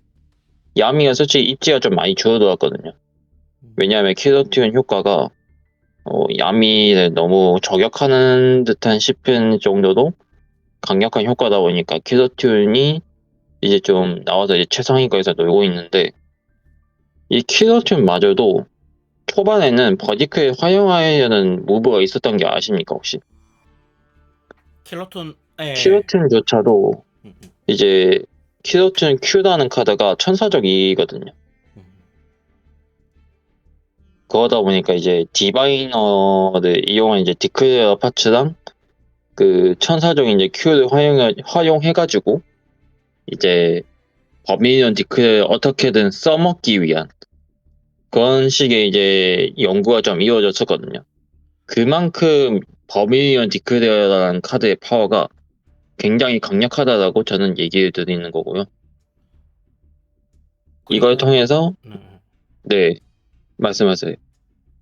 야미가 솔직히 입지가 좀 많이 줄어들었거든요. 왜냐하면 킬러튠 효과가 야미를 너무 저격하는 듯한 싶은 정도로 강력한 효과다 보니까 킬러튠이 이제 좀 나와서 이제 최상위권에서 놀고 있는데 이 킬러튠마저도 초반에는 버디클 활용하려는 무브가 있었던 게 아십니까 혹시? 킬러톤 킬러튠조차도 이제 킬러튠 Q라는 카드가 천사적이거든요. 그러다 보니까 이제 디바이너를 이용한 이제 디클레어 파츠랑 그 천사적인 이제 Q를 활용해가지고 이제 버미니언 디클레어 어떻게든 써먹기 위한 그런 식의 이제 연구가 좀 이루어졌었거든요. 그만큼 버미니언 디클레어라는 카드의 파워가 굉장히 강력하다라고 저는 얘기를 드리는 거고요. 이걸 통해서 네 말씀하세요.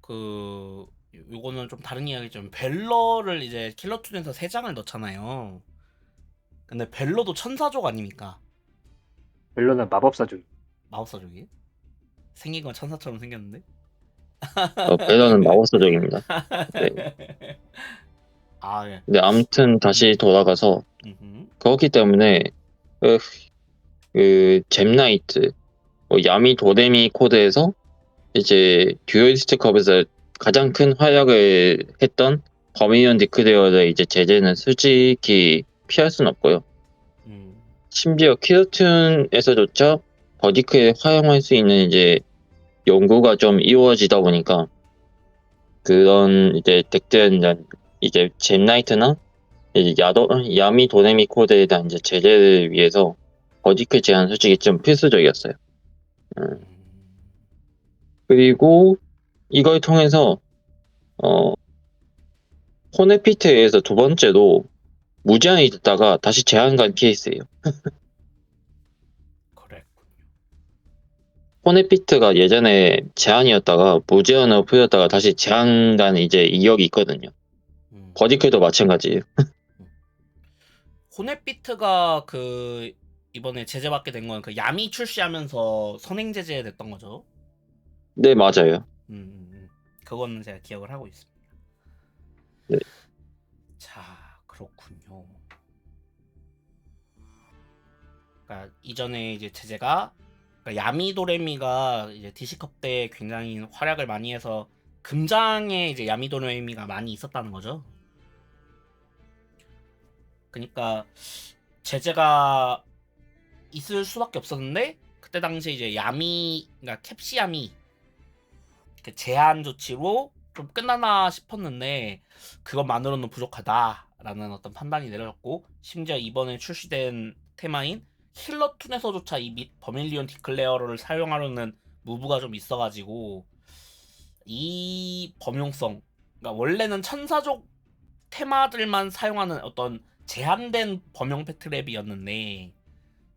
요거는 좀 다른 이야기지만 벨러를 이제 킬러툰에서 3장을 넣잖아요. 근데 벨러도 천사족 아닙니까? 벨러는 마법사죠. 마법사족이? 생긴 건 천사처럼 생겼는데? 벨러는 마법사적입니다. 네. 예. 근데 아무튼 다시 돌아가서 그렇기 때문에 그 잼나이트 야미 도레미 코드에서 이제 듀얼리스트 컵에서 가장 큰 활약을 했던 버미니언 디클레어의 이제 제재는 솔직히 피할 수는 없고요. 심지어 키더튠에서조차 버디크에 활용할 수 있는 이제 연구가 좀 이루어지다 보니까 그런 이제 덱들은 이제 잼나이트나 이제 야미 도레미 코드에 대한 이제 제재를 위해서 버디크 제한 솔직히 좀 필수적이었어요. 그리고 이걸 통해서 호네피트에 의해서 두 번째로 무제한이 됐다가 다시 제한간 케이스예요. 그랬군요. 호네피트가 예전에 제한이었다가 무제한으로 풀렸다가 다시 제한간 이제 이력이 있거든요. 버디클도 마찬가지예요. 호넷비트가 그 이번에 제재받게 된 건 그 야미 출시하면서 선행 제재됐던 거죠. 네, 맞아요. 그거는 제가 기억을 하고 있습니다. 네. 자, 그렇군요. 그러니까 이전에 이제 제재가 그러니까 야미 도레미가 이제 디시컵 때 굉장히 활약을 많이 해서 금장에 이제 야미 도레미가 많이 있었다는 거죠. 그러니까 제재가 있을 수밖에 없었는데 그때 당시 이제 야미, 그러니까 캡시야미 제한 조치로 좀 끝나나 싶었는데 그것만으로는 부족하다라는 어떤 판단이 내려졌고, 심지어 이번에 출시된 테마인 힐러툰에서조차 이 버밀리온 디클레어를 사용하려는 무브가 좀 있어가지고 이 범용성, 그러니까 원래는 천사족 테마들만 사용하는 어떤 제한된 범용 패트랩이었는데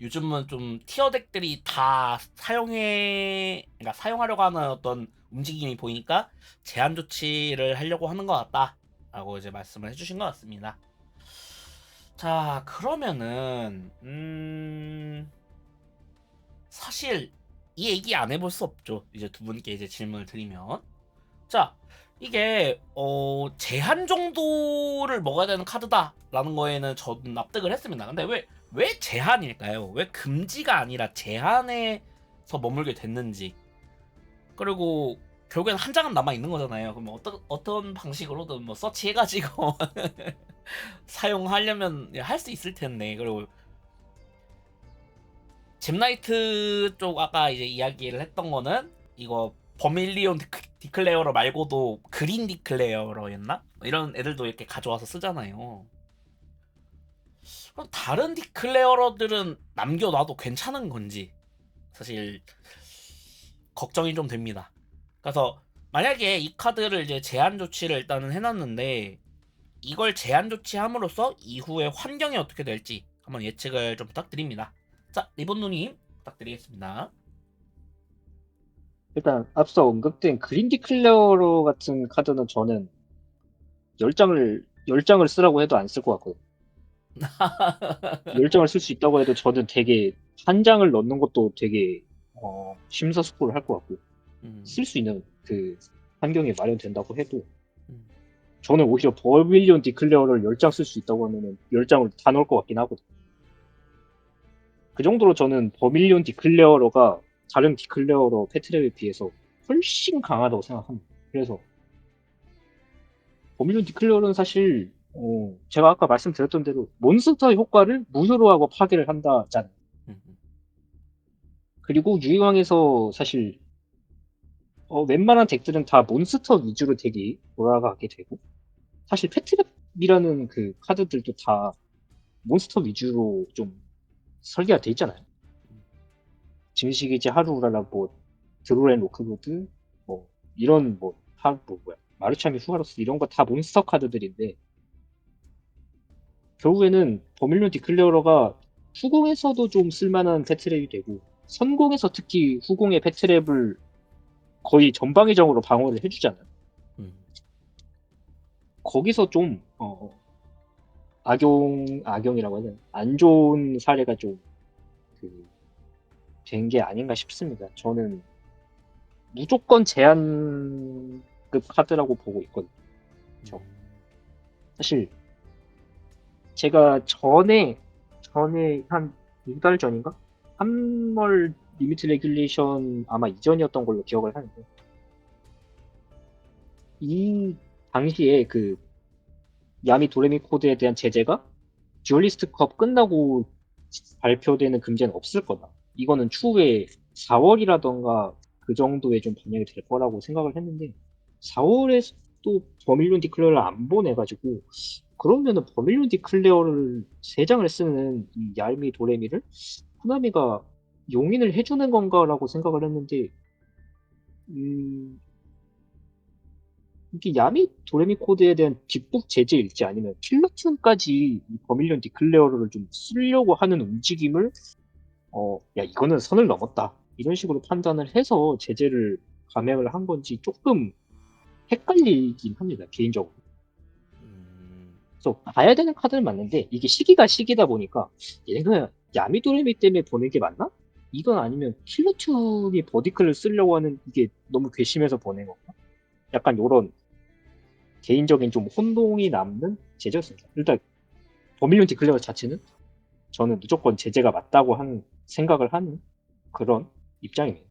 요즘은 좀 티어 덱들이 다 그러니까 사용하려고 하는 어떤 움직임이 보이니까 제한 조치를 하려고 하는 것 같다라고 이제 말씀을 해주신 것 같습니다. 자, 그러면은 사실 이 얘기 안 해볼 수 없죠. 이제 두 분께 이제 질문을 드리면, 자, 이게 제한 정도를 먹어야 되는 카드다라는 거에는 저는 납득을 했습니다. 근데 왜 제한일까요? 왜 금지가 아니라 제한에서 머물게 됐는지. 그리고 결국엔 한 장은 남아 있는 거잖아요. 그럼 어떤 방식으로든 뭐 서치해가지고 사용하려면 할 수 있을 텐데. 그리고 잼나이트 쪽 아까 이제 이야기를 했던 거는 이거 버밀리온 디클레어러 말고도 그린 디클레어러였나? 이런 애들도 이렇게 가져와서 쓰잖아요. 그럼 다른 디클레어러들은 남겨놔도 괜찮은 건지 사실 걱정이 좀 됩니다. 그래서 만약에 이 카드를 이제 제한 조치를 일단은 해놨는데 이걸 제한 조치함으로써 이후에 환경이 어떻게 될지 한번 예측을 좀 부탁드립니다. 자, 리본누님 부탁드리겠습니다. 일단 앞서 언급된 그린 디클레어러 같은 카드는 저는 10장을 쓰라고 해도 안 쓸 것 같거든요. 10장을 쓸 수 있다고 해도 저는 되게 한 장을 넣는 것도 되게 심사숙고를 할 것 같고, 쓸 수 있는 그 환경이 마련된다고 해도 저는 오히려 버밀리온 디클레어를 10장 쓸 수 있다고 하면은 10장을 다 넣을 것 같긴 하거든요. 그 정도로 저는 버밀리온 디클레어러가 다른 디클레어러 패트랩에 비해서 훨씬 강하다고 생각합니다. 그래서 버밀리온 디클레어러는 사실 제가 아까 말씀드렸던 대로 몬스터 효과를 무효로 하고 파괴를 한다잖아요. 그리고 유희왕에서 사실 웬만한 덱들은 다 몬스터 위주로 덱이 돌아가게 되고, 사실 패트랩이라는 그 카드들도 다 몬스터 위주로 좀 설계가 돼 있잖아요. 진시기지 하루라라 뭐 드로렌 로크보드 뭐 이런 마르차미 후가로스 이런 거 다 몬스터 카드들인데, 결국에는 버밀리온 디클레어러가 후공에서도 좀 쓸만한 패트랩이 되고 선공에서 특히 후공의 패트랩을 거의 전방위적으로 방어를 해주잖아요. 거기서 좀 악용이라고 해야 되나, 안 좋은 사례가 좀 된 게 아닌가 싶습니다. 저는 무조건 제한급 카드라고 보고 있거든요. 사실 제가 전에 한 2달 전인가? 3월 리미트 레귤레이션 아마 이전이었던 걸로 기억을 하는데 이 당시에 그 야미 도레미 코드에 대한 제재가 듀얼리스트 컵 끝나고 발표되는 금지는 없을 거다. 이거는 추후에 4월이라던가 그 정도에 좀 반영이 될 거라고 생각을 했는데 4월에 또 버밀리온 디클레어를 안 보내가지고 그러면은 버밀리온 디클레어를 3장을 쓰는 이 얄미 도레미를 코나미가 용인을 해주는 건가라고 생각을 했는데 음, 이게 야미 도레미 코드에 대한 뒷북 제재일지 아니면 필러튠까지 이 버밀리온 디클레어를 좀 쓰려고 하는 움직임을 야 이거는 선을 넘었다 이런 식으로 판단을 해서 제재를 감행을 한 건지 조금 헷갈리긴 합니다 개인적으로. 음, 그래서 봐야 되는 카드는 맞는데 이게 시기가 시기다 보니까 얘가 야미 도레미 때문에 보낸 게 맞나? 이건 아니면 킬러튠이 버디클을 쓰려고 하는 이게 너무 괘씸해서 보낸 건가? 약간 요런 개인적인 좀 혼동이 남는 제재였습니다. 일단 버밀리온 디클레어 자체는 저는 무조건 제재가 맞다고 하는 생각을 하는 그런 입장입니다.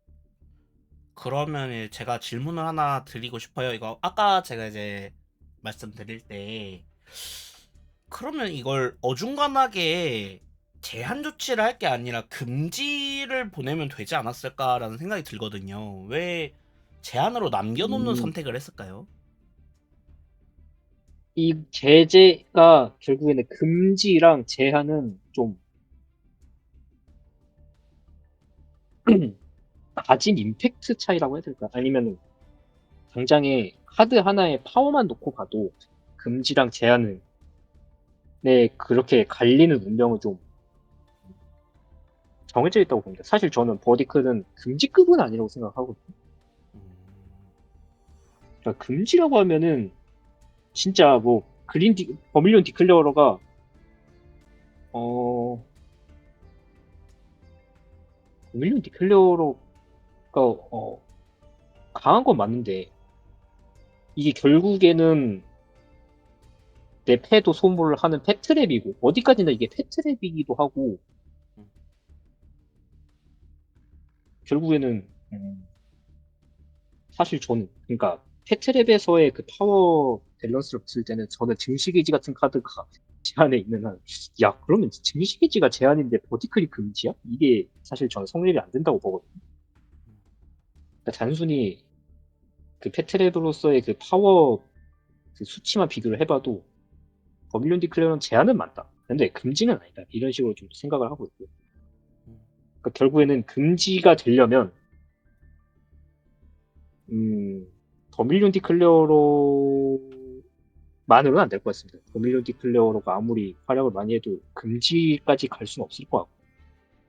그러면 제가 질문을 하나 드리고 싶어요. 이거 아까 제가 이제 말씀드릴 때 그러면 이걸 어중간하게 제한 조치를 할 게 아니라 금지를 보내면 되지 않았을까라는 생각이 들거든요. 왜 제한으로 남겨놓는 음, 선택을 했을까요? 이 제재가 결국에는 금지랑 제한은 좀 가진 임팩트 차이라고 해야 될까? 아니면 당장에 카드 하나에 파워만 놓고 봐도 금지랑 제한은 그렇게 갈리는 운명은 좀 정해져 있다고 봅니다. 사실 저는 버디클은 금지급은 아니라고 생각하거든요. 음, 그러니까 금지라고 하면은 진짜 뭐 버밀리온 디클레어러가 어 버밀리온 디클레어러가 강한 건 맞는데 이게 결국에는 내 패도 소모를 하는 패트랩이고 어디까지나 이게 패트랩이기도 하고 결국에는 사실 저는 그러니까 패트랩에서의 그 파워 밸런스를 봤을 때는 저는 증식의지 같은 카드가 제한에 있는 한 야 그러면 증식의지가 제한인데 버티클이 금지야? 이게 사실 저는 성립이 안 된다고 보거든요. 그러니까 단순히 그 패트랩으로서의 그 파워 그 수치만 비교를 해봐도 버밀리온 디클레어는 제한은 맞다. 근데 금지는 아니다. 이런 식으로 좀 생각을 하고 있고요. 그러니까 결국에는 금지가 되려면 음, 버밀리온 디클레어로만으로는 안 될 것 같습니다. 버밀리온 디클레어로가 아무리 활약을 많이 해도 금지까지 갈 수는 없을 것 같고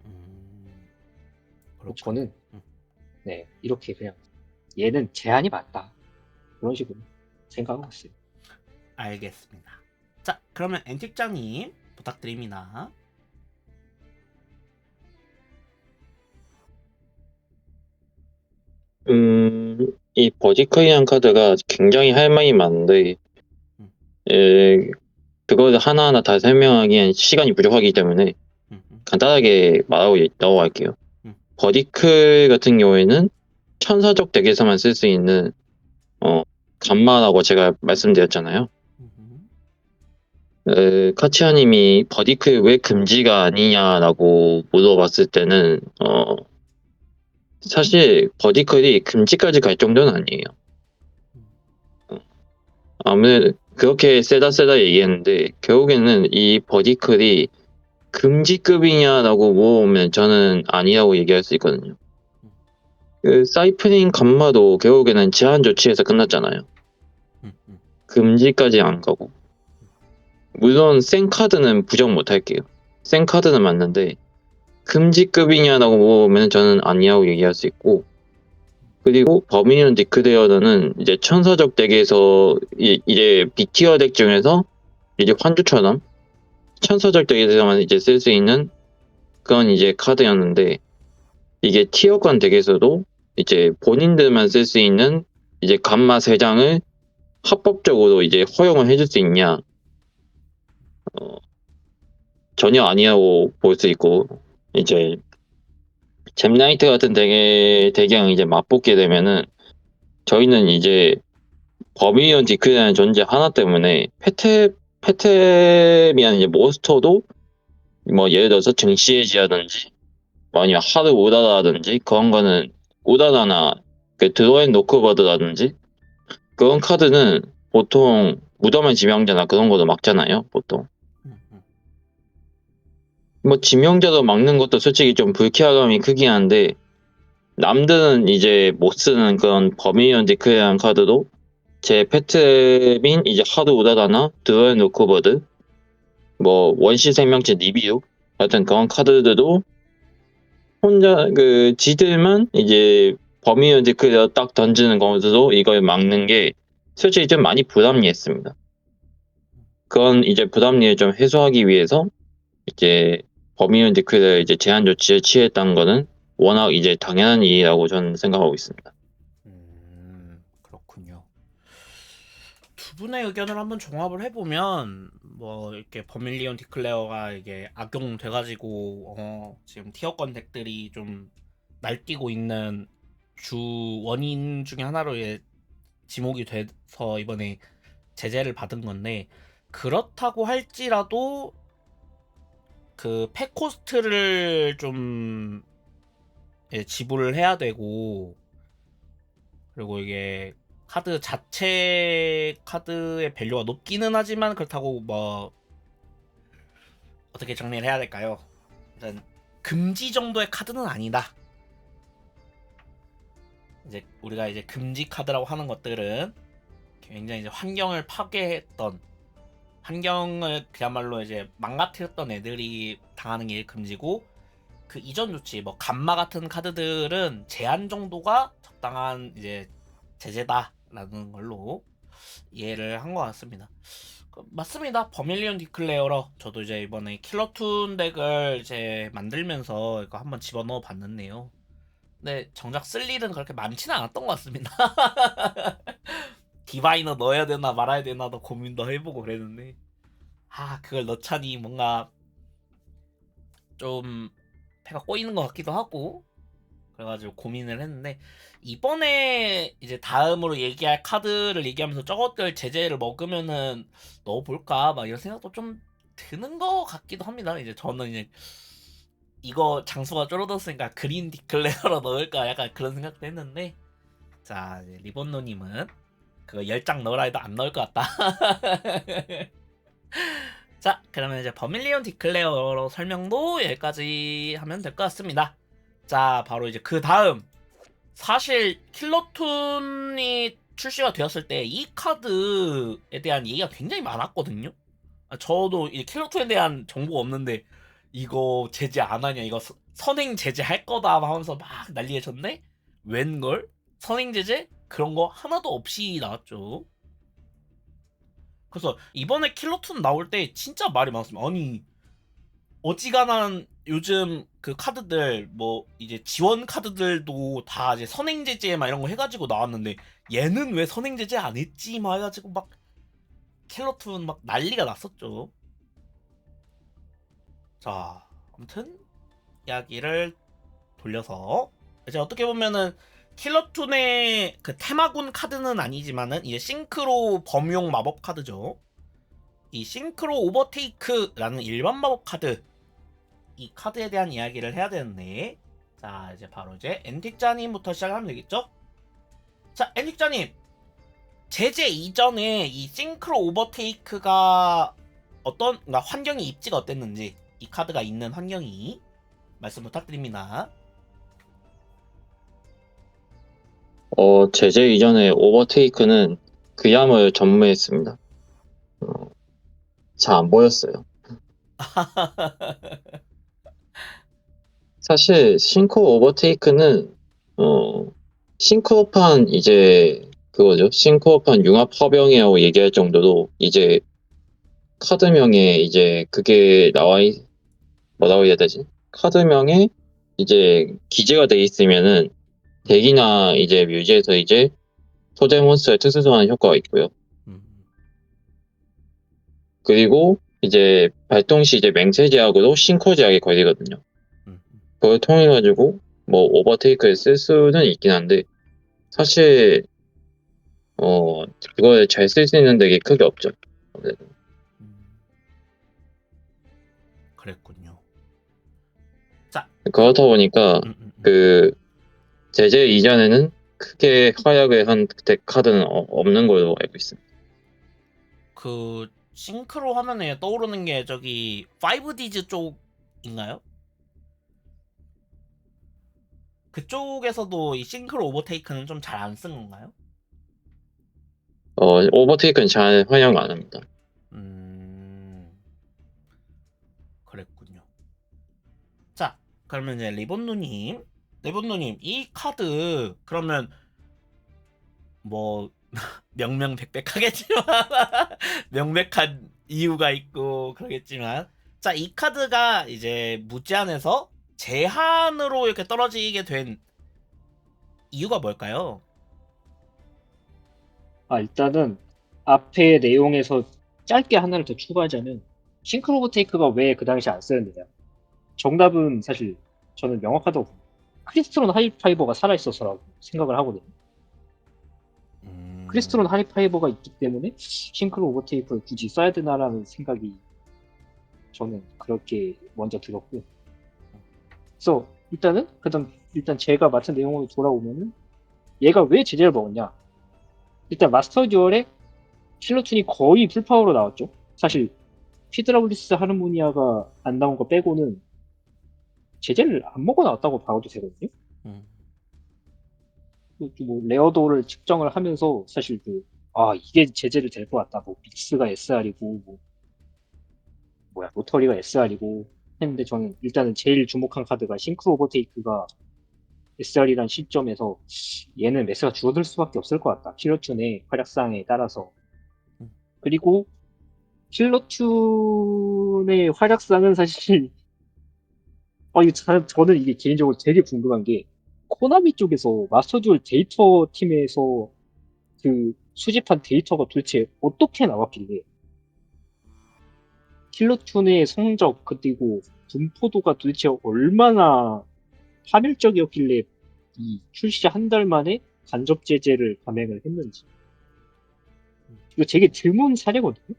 음, 그렇군요. 저는 네 이렇게 그냥 얘는 제한이 맞다 그런 식으로 생각하고 있어요. 알겠습니다. 자, 그러면 엔틱장님 부탁드립니다. 이 버디커이한 카드가 굉장히 할 말이 많은데, 음, 그걸 하나하나 다 설명하기엔 시간이 부족하기 때문에 음, 음, 간단하게 말하고 넘어갈게요. 음, 버디클 같은 경우에는 천사적 덱에서만 쓸 수 있는 간마라고 제가 말씀드렸잖아요. 음, 카치아님이 버디클 왜 금지가 아니냐라고 물어봤을 때는 사실 버디클이 금지까지 갈 정도는 아니에요. 아무래도 그렇게 세다 얘기했는데 결국에는 이 버디클이 금지급이냐라고 물어보면 저는 아니라고 얘기할 수 있거든요. 그 사이프닝 감마도 결국에는 제한 조치에서 끝났잖아요. 금지까지 안 가고. 물론 생카드는 부정 못 할게요. 생카드는 맞는데 금지급이냐라고 물어보면 저는 아니라고 얘기할 수 있고, 그리고 버미니언 디크레어는 이제 천사적 덱에서 이제 B티어 덱 중에서 이제 환주처럼 천사적 덱에서만 이제 쓸 수 있는 그런 이제 카드였는데, 이게 티어권 덱에서도 이제 본인들만 쓸 수 있는 이제 감마 3장을 합법적으로 이제 허용을 해줄 수 있냐? 전혀 아니라고 볼 수 있고, 이제 잼나이트 같은 대기랑 이제 맞붙게 되면은 저희는 이제 버미리언 디크라는 존재 하나 때문에 페템이라는 이제 몬스터도 뭐 예를 들어서 증시해지라든지 뭐 아니면 하드 오다다라든지 그런 거는 오다다나 그 드로앤 노크버드라든지 그런 카드는 보통 무덤의 지명자나 그런 거도 막잖아요, 보통. 음, 음. 뭐 지명자도 막는 것도 솔직히 좀 불쾌감이 크긴 한데 남들은 이제 못 쓰는 그런 버미리언 디크라는 카드도 제 페트민 이제 하드 오다다나 드로앤 노크버드 뭐 원시 생명체 니비루 같은 그런 카드들도 혼자 그 지들만 이제 버미언 디크를 딱 던지는 것으로 이걸 막는 게 솔직히 좀 많이 부담이했습니다. 그런 이제 부담리를 좀 해소하기 위해서 이제 버미언 디크를 이제 제한 조치를 취했다는 거는 워낙 이제 당연한 일이라고 저는 생각하고 있습니다. 그렇군요. 두 분의 의견을 한번 종합을 해보면 뭐 이렇게 버밀리온 디클레어가 이게 악용돼가지고 지금 티어권 덱들이 좀 날뛰고 있는 주 원인 중에 하나로 지목이 돼서 이번에 제재를 받은 건데, 그렇다고 할지라도 그 팩코스트를 좀 지불을 해야 되고, 그리고 이게 카드 자체 카드의 밸류가 높기는 하지만 그렇다고 뭐 어떻게 정리를 해야 될까요? 일단 금지 정도의 카드는 아니다. 이제 우리가 이제 금지 카드라고 하는 것들은 굉장히 이제 환경을 파괴했던, 환경을 그야말로 이제 망가뜨렸던 애들이 당하는 게 금지고, 그 이전 조치 뭐 감마 같은 카드들은 제한 정도가 적당한 이제 제재다라는 걸로 이해를 한 것 같습니다. 맞습니다. 버밀리온 디클레어러 저도 이제 이번에 킬러툰 덱을 이제 만들면서 이거 한번 집어넣어 봤는데요. 근데 정작 쓸 일은 그렇게 많지는 않았던 것 같습니다. 디바이너 넣어야 되나 말아야 되나도 고민도 해보고 그랬는데, 그걸 넣자니 뭔가 좀 배가 꼬이는 것 같기도 하고, 그래가지고 고민을 했는데, 이번에 이제 다음으로 얘기할 카드를 얘기하면서 저것들 제재를 먹으면은 넣어볼까 막 이런 생각도 좀 드는 것 같기도 합니다. 이제 저는 이제 이거 장수가 줄어들었으니까 그린 디클레어로 넣을까 약간 그런 생각도 했는데, 자 이제 리본노님은 그거 10장 넣으라 해도 안 넣을 것 같다. 자, 그러면 이제 버밀리온 디클레어로 설명도 여기까지 하면 될 것 같습니다. 자, 바로 이제 그 다음, 사실 킬러툰이 출시가 되었을 때 이 카드에 대한 얘기가 굉장히 많았거든요. 저도 이 킬러툰에 대한 정보가 없는데 이거 제재 안 하냐, 이거 선행 제재 할 거다 하면서 막 난리가 쳤네. 웬걸? 선행 제재 그런 거 하나도 없이 나왔죠. 그래서 이번에 킬러툰 나올 때 진짜 말이 많았습니다. 아니, 어지간한 요즘 그 카드들 뭐 이제 지원 카드들도 다 이제 선행 제재 막 이런 거 해가지고 나왔는데 얘는 왜 선행 제재 안 했지 막 해가지고 막 킬러툰 막 난리가 났었죠. 자, 아무튼 이야기를 돌려서 이제 어떻게 보면은 킬러툰의 그 테마군 카드는 아니지만은 이제 싱크로 범용 마법 카드죠. 이 싱크로 오버테이크라는 일반 마법 카드, 이 카드에 대한 이야기를 해야 되는데, 자 이제 바로 이제 엔틱자님부터 시작하면 되겠죠? 자, 엔틱자님, 제재 이전에 이 싱크로 오버테이크가 어떤, 그러니까 환경이 입지가 어땠는지, 이 카드가 있는 환경이 말씀 부탁드립니다. 제재 이전에 오버테이크는 그야말로 전무했습니다. 잘 안 보였어요. 사실 싱크로 오버테이크는 싱크로판 이제 그거죠. 싱크로판 융합 화병이라고 얘기할 정도로 이제 카드명에 이제 그게 뭐라고 해야 되지? 카드명에 이제 기재가 돼 있으면은 덱이나 이제 뮤지에서 이제 소재 몬스터의 특수 소환 효과가 있고요. 그리고 이제 발동 시 이제 맹세 제약으로 싱커 제약이 걸리거든요. 그걸 통해 가지고 뭐 오버테이크에 쓸 수는 있긴 한데 사실 그걸 잘 쓸 수 있는 덱이 크게 없죠. 아무래도. 그랬군요. 자, 그렇다 보니까 그 제재 이전에는 크게 활약을 한 덱 카드는 없는 걸로 알고 있습니다. 그 싱크로 화면에 떠오르는 게 저기 5디즈 쪽인가요? 그쪽에서도 이 싱크로 오버테이크는 좀 잘 안 쓴 건가요? 오버테이크는 잘 활용 안 합니다. 그랬군요. 자, 그러면 이제 리본누님 이 카드 그러면 뭐 명명백백하겠지만 명백한 이유가 있고 그러겠지만 자, 이 카드가 이제 무제한에서 제한으로 이렇게 떨어지게 된 이유가 뭘까요? 일단은 앞에 내용에서 짧게 하나를 더 추가하자면 싱크로 오버테이크가 왜 그 당시 안 쓰였느냐. 정답은 사실 저는 명확하다고 봅니다. 크리스트론 하이파이버가 살아있어서라고 생각을 하거든요. 크리스트론 하이파이버가 있기 때문에 싱크로 오버테이크를 굳이 써야 되나라는 생각이 저는 그렇게 먼저 들었고, 그래서 일단 제가 맡은 내용으로 돌아오면은 얘가 왜 제재를 먹었냐. 일단 마스터 듀얼에 킬러툰이 거의 풀파워로 나왔죠. 사실 피드라블리스 하르모니아가 안 나온 거 빼고는 제재를 안 먹어 나왔다고 봐도 되거든요. 뭐 레어도를 측정을 하면서 사실 이게 제재를 될 것 같다. 뭐 믹스가 SR이고 로터리가 SR이고 했는데 저는 일단은 제일 주목한 카드가 싱크로 오버테이크가 SR이란 시점에서 얘는 매스가 줄어들 수밖에 없을 것 같다. 킬러튠의 활약상에 따라서. 그리고 킬러튠의 활약상은 사실 저는 이게 개인적으로 되게 궁금한 게 코나미 쪽에서 마스터 듀얼 데이터 팀에서 그 수집한 데이터가 도대체 어떻게 나왔길래 킬러튠의 성적 그리고 분포도가 도대체 얼마나 파멸적이었길래 이 출시 한 달 만에 간접 제재를 감행을 했는지 이거 되게 드문 사례거든요.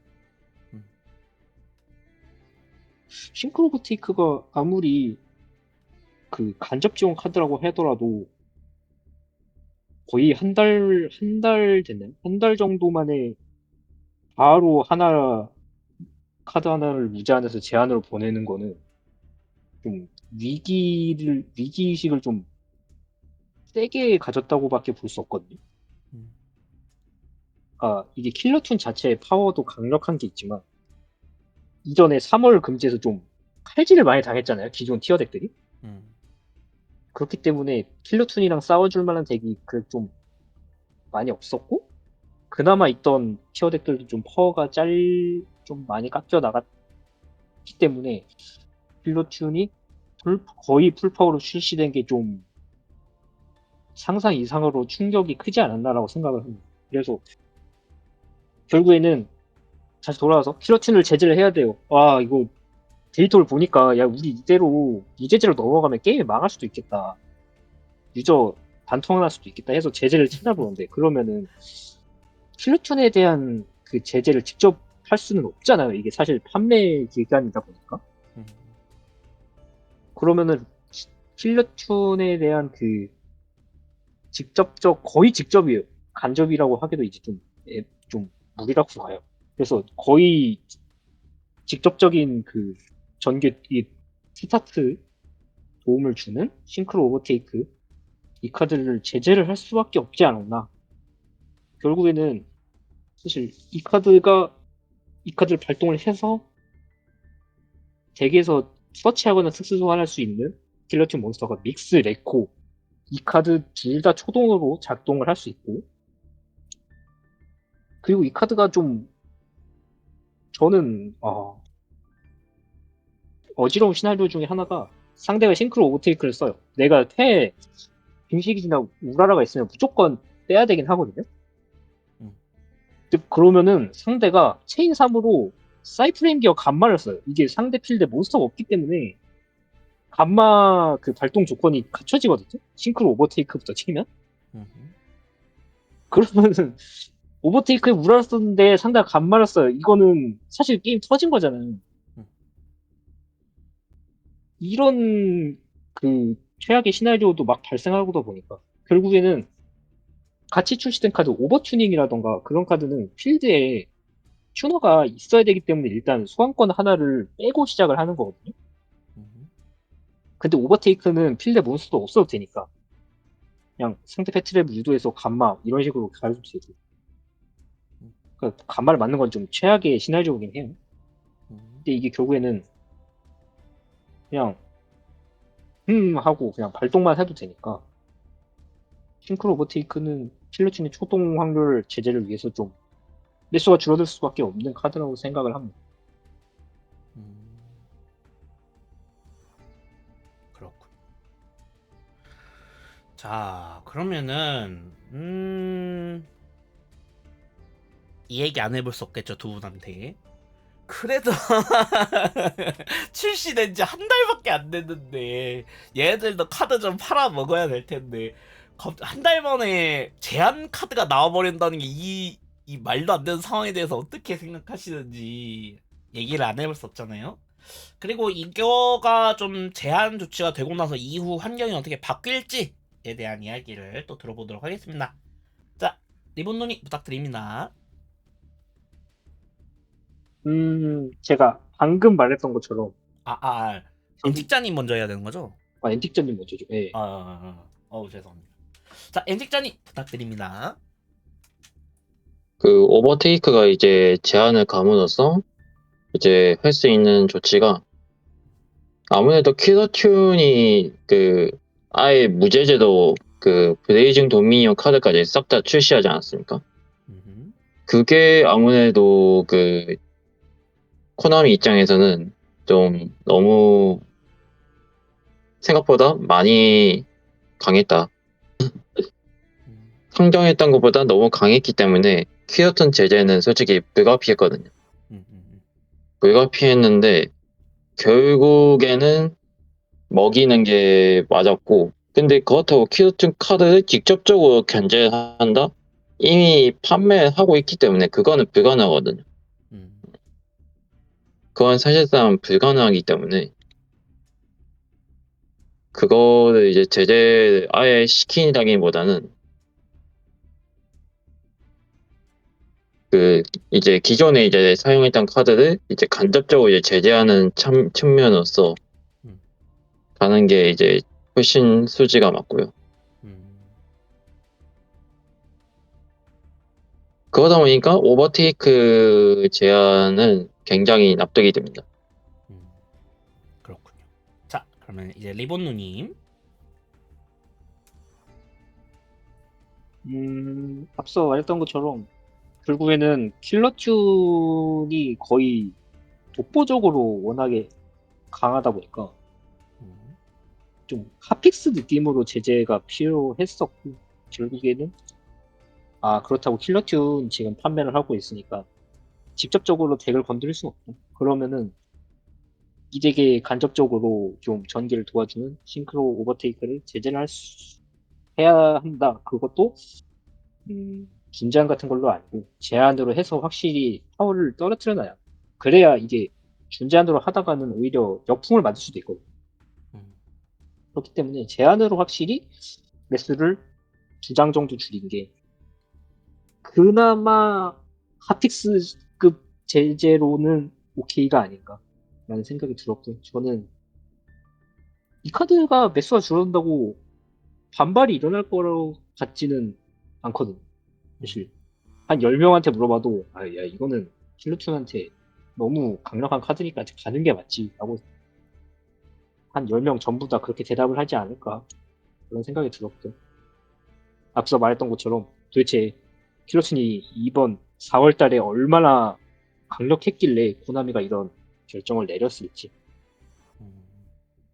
싱크로브테이크가 아무리 그 간접 지원 카드라고 하더라도 거의 한 달 됐나요? 한 달 정도 만에 바로 카드 하나를 무제한해서 제한으로 보내는 거는 좀 위기의식을 좀 세게 가졌다고밖에 볼 수 없거든요. 이게 킬러튠 자체의 파워도 강력한 게 있지만 이전에 3월 금지에서 좀 칼질을 많이 당했잖아요. 기존 티어 덱들이. 그렇기 때문에 킬러튠이랑 싸워줄 만한 덱이 좀 많이 없었고 그나마 있던 티어 덱들도 좀 파워가 좀 많이 깎여 나갔기 때문에 킬러튠이 거의 풀파워로 출시된 게 좀 상상 이상으로 충격이 크지 않았나라고 생각을 합니다. 그래서 결국에는 다시 돌아와서 킬러튠을 제재를 해야 돼요. 이거 데이터를 보니까 야 우리 이대로 무제재로 넘어가면 게임이 망할 수도 있겠다. 유저 반통할 수도 있겠다 해서 제재를 찾아보는데 그러면은 킬러튠에 대한 그 제재를 직접 할 수는 없잖아요. 이게 사실 판매 기간이다 보니까. 그러면은 킬러튠에 대한 그 거의 직접이에요. 간접이라고 하기도 이제 좀 무리라고 봐요. 그래서 거의 직접적인 그 이 스타트 도움을 주는 싱크로 오버테이크 이 카드를 제재를 할 수밖에 없지 않았나. 결국에는 사실 이 카드를 발동을 해서 덱에서 서치하거나 특수 소환할 수 있는 킬러튠 몬스터가 믹스, 레코 이 카드 둘 다 초동으로 작동을 할 수 있고 그리고 이 카드가 좀 저는 어지러운 시나리오 중에 하나가 상대가 싱크로 오버테이크를 써요. 내가 빙식이나 우라라가 있으면 무조건 빼야 되긴 하거든요. 그러면은 상대가 체인 3으로 사이프레임 기어 간만을 써요. 이게 상대 필드에 몬스터가 없기 때문에 감마 그 발동 조건이 갖춰지거든요. 싱크로 오버테이크부터 치면. 음. 그러면은 오버테이크에 무라를 썼는데 상대가 감마를 써요. 이거는 사실 게임 터진 거잖아요. 이런 그 최악의 시나리오도 막 발생하고다 보니까 결국에는 같이 출시된 카드 오버튜닝이라던가 그런 카드는 필드에 튜너가 있어야 되기 때문에 일단 소환권 하나를 빼고 시작을 하는 거거든요. 근데 오버테이크는 필드에 몬스터도 없어도 되니까 그냥 상대 패트랩을 유도해서 감마 이런 식으로 가도 되고. 그러니까 감마를 맞는 건 좀 최악의 시나리오긴 해요. 근데 이게 결국에는 그냥 하고 그냥 발동만 해도 되니까 싱크로 오버테이크는 필러친의 초동 확률 제재를 위해서 좀 매수가 줄어들 수밖에 없는 카드라고 생각을 합니다. 그렇군. 자, 그러면은 이 얘기 안 해볼 수 없겠죠, 두 분한테. 그래도 출시된 지 한 달밖에 안 됐는데 얘네들도 카드 좀 팔아 먹어야 될 텐데 한 달 만에 제한 카드가 나와버린다는 게 이 말도 안 되는 상황에 대해서 어떻게 생각하시는지 얘기를 안 해볼 수 없잖아요. 그리고 이거가 좀 제한 조치가 되고 나서 이후 환경이 어떻게 바뀔지에 대한 이야기를 또 들어보도록 하겠습니다. 자, 리본 논의 부탁드립니다. 제가 방금 말했던 것처럼 결국 엔틱자님 먼저 해야 되는 거죠? 엔틱전님 먼저죠. 예. 죄송합니다. 자, 엔틱자님 부탁드립니다. 그 오버테이크가 이제 제한을 감으로써 이제 할 수 있는 조치가 아무래도 킬러튠이 그 아예 무제재로 그 브레이징 도미니언 카드까지 싹 다 출시하지 않았습니까? 그게 아무래도 그 코나미 입장에서는 좀 너무 생각보다 많이 강했다. 상정했던 것보다 너무 강했기 때문에 킬러튠 제재는 솔직히 불가피했거든요. 불가피했는데 결국에는 먹이는 게 맞았고, 근데 그렇다고 킬러튠 카드를 직접적으로 견제한다? 이미 판매하고 있기 때문에 그거는 불가능하거든요. 그건 사실상 불가능하기 때문에 그거를 이제 제재를 아예 시킨다기보다는 그 이제 기존에 이제 사용했던 카드를 이제 간접적으로 이제 제재하는 측면으로서 가는 게 이제 훨씬 수지가 맞고요. 그러다 보니까 오버테이크 제한은 굉장히 납득이 됩니다. 그렇군요. 자, 그러면 이제 리본누님. 앞서 말했던 것처럼 결국에는 킬러튠이 거의 독보적으로 워낙에 강하다 보니까 좀 핫픽스 느낌으로 제재가 필요했었고 결국에는 그렇다고 킬러튠 지금 판매를 하고 있으니까 직접적으로 덱을 건드릴 수는 없고 그러면은 이 덱에 간접적으로 좀 전개를 도와주는 싱크로 오버테이크를 제재를 해야 한다. 그것도 긴장 같은 걸로 아니고 제한으로 해서 확실히 파워를 떨어뜨려놔야 그래야 이게 준제한으로 하다가는 오히려 역풍을 맞을 수도 있거든요. 그렇기 때문에 제한으로 확실히 매수를 2장 정도 줄인 게 그나마 핫픽스급 제재로는 오케이가 아닌가 라는 생각이 들었고 저는 이 카드가 매수가 줄어든다고 반발이 일어날 거라고 같지는 않거든요. 사실 한 10명한테 물어봐도 야 이거는 킬루툰한테 너무 강력한 카드니까 가는 게 맞지 라고 한 10명 전부 다 그렇게 대답을 하지 않을까 그런 생각이 들었고 앞서 말했던 것처럼 도대체 킬루툰이 이번 4월 달에 얼마나 강력했길래 코나미가 이런 결정을 내렸을지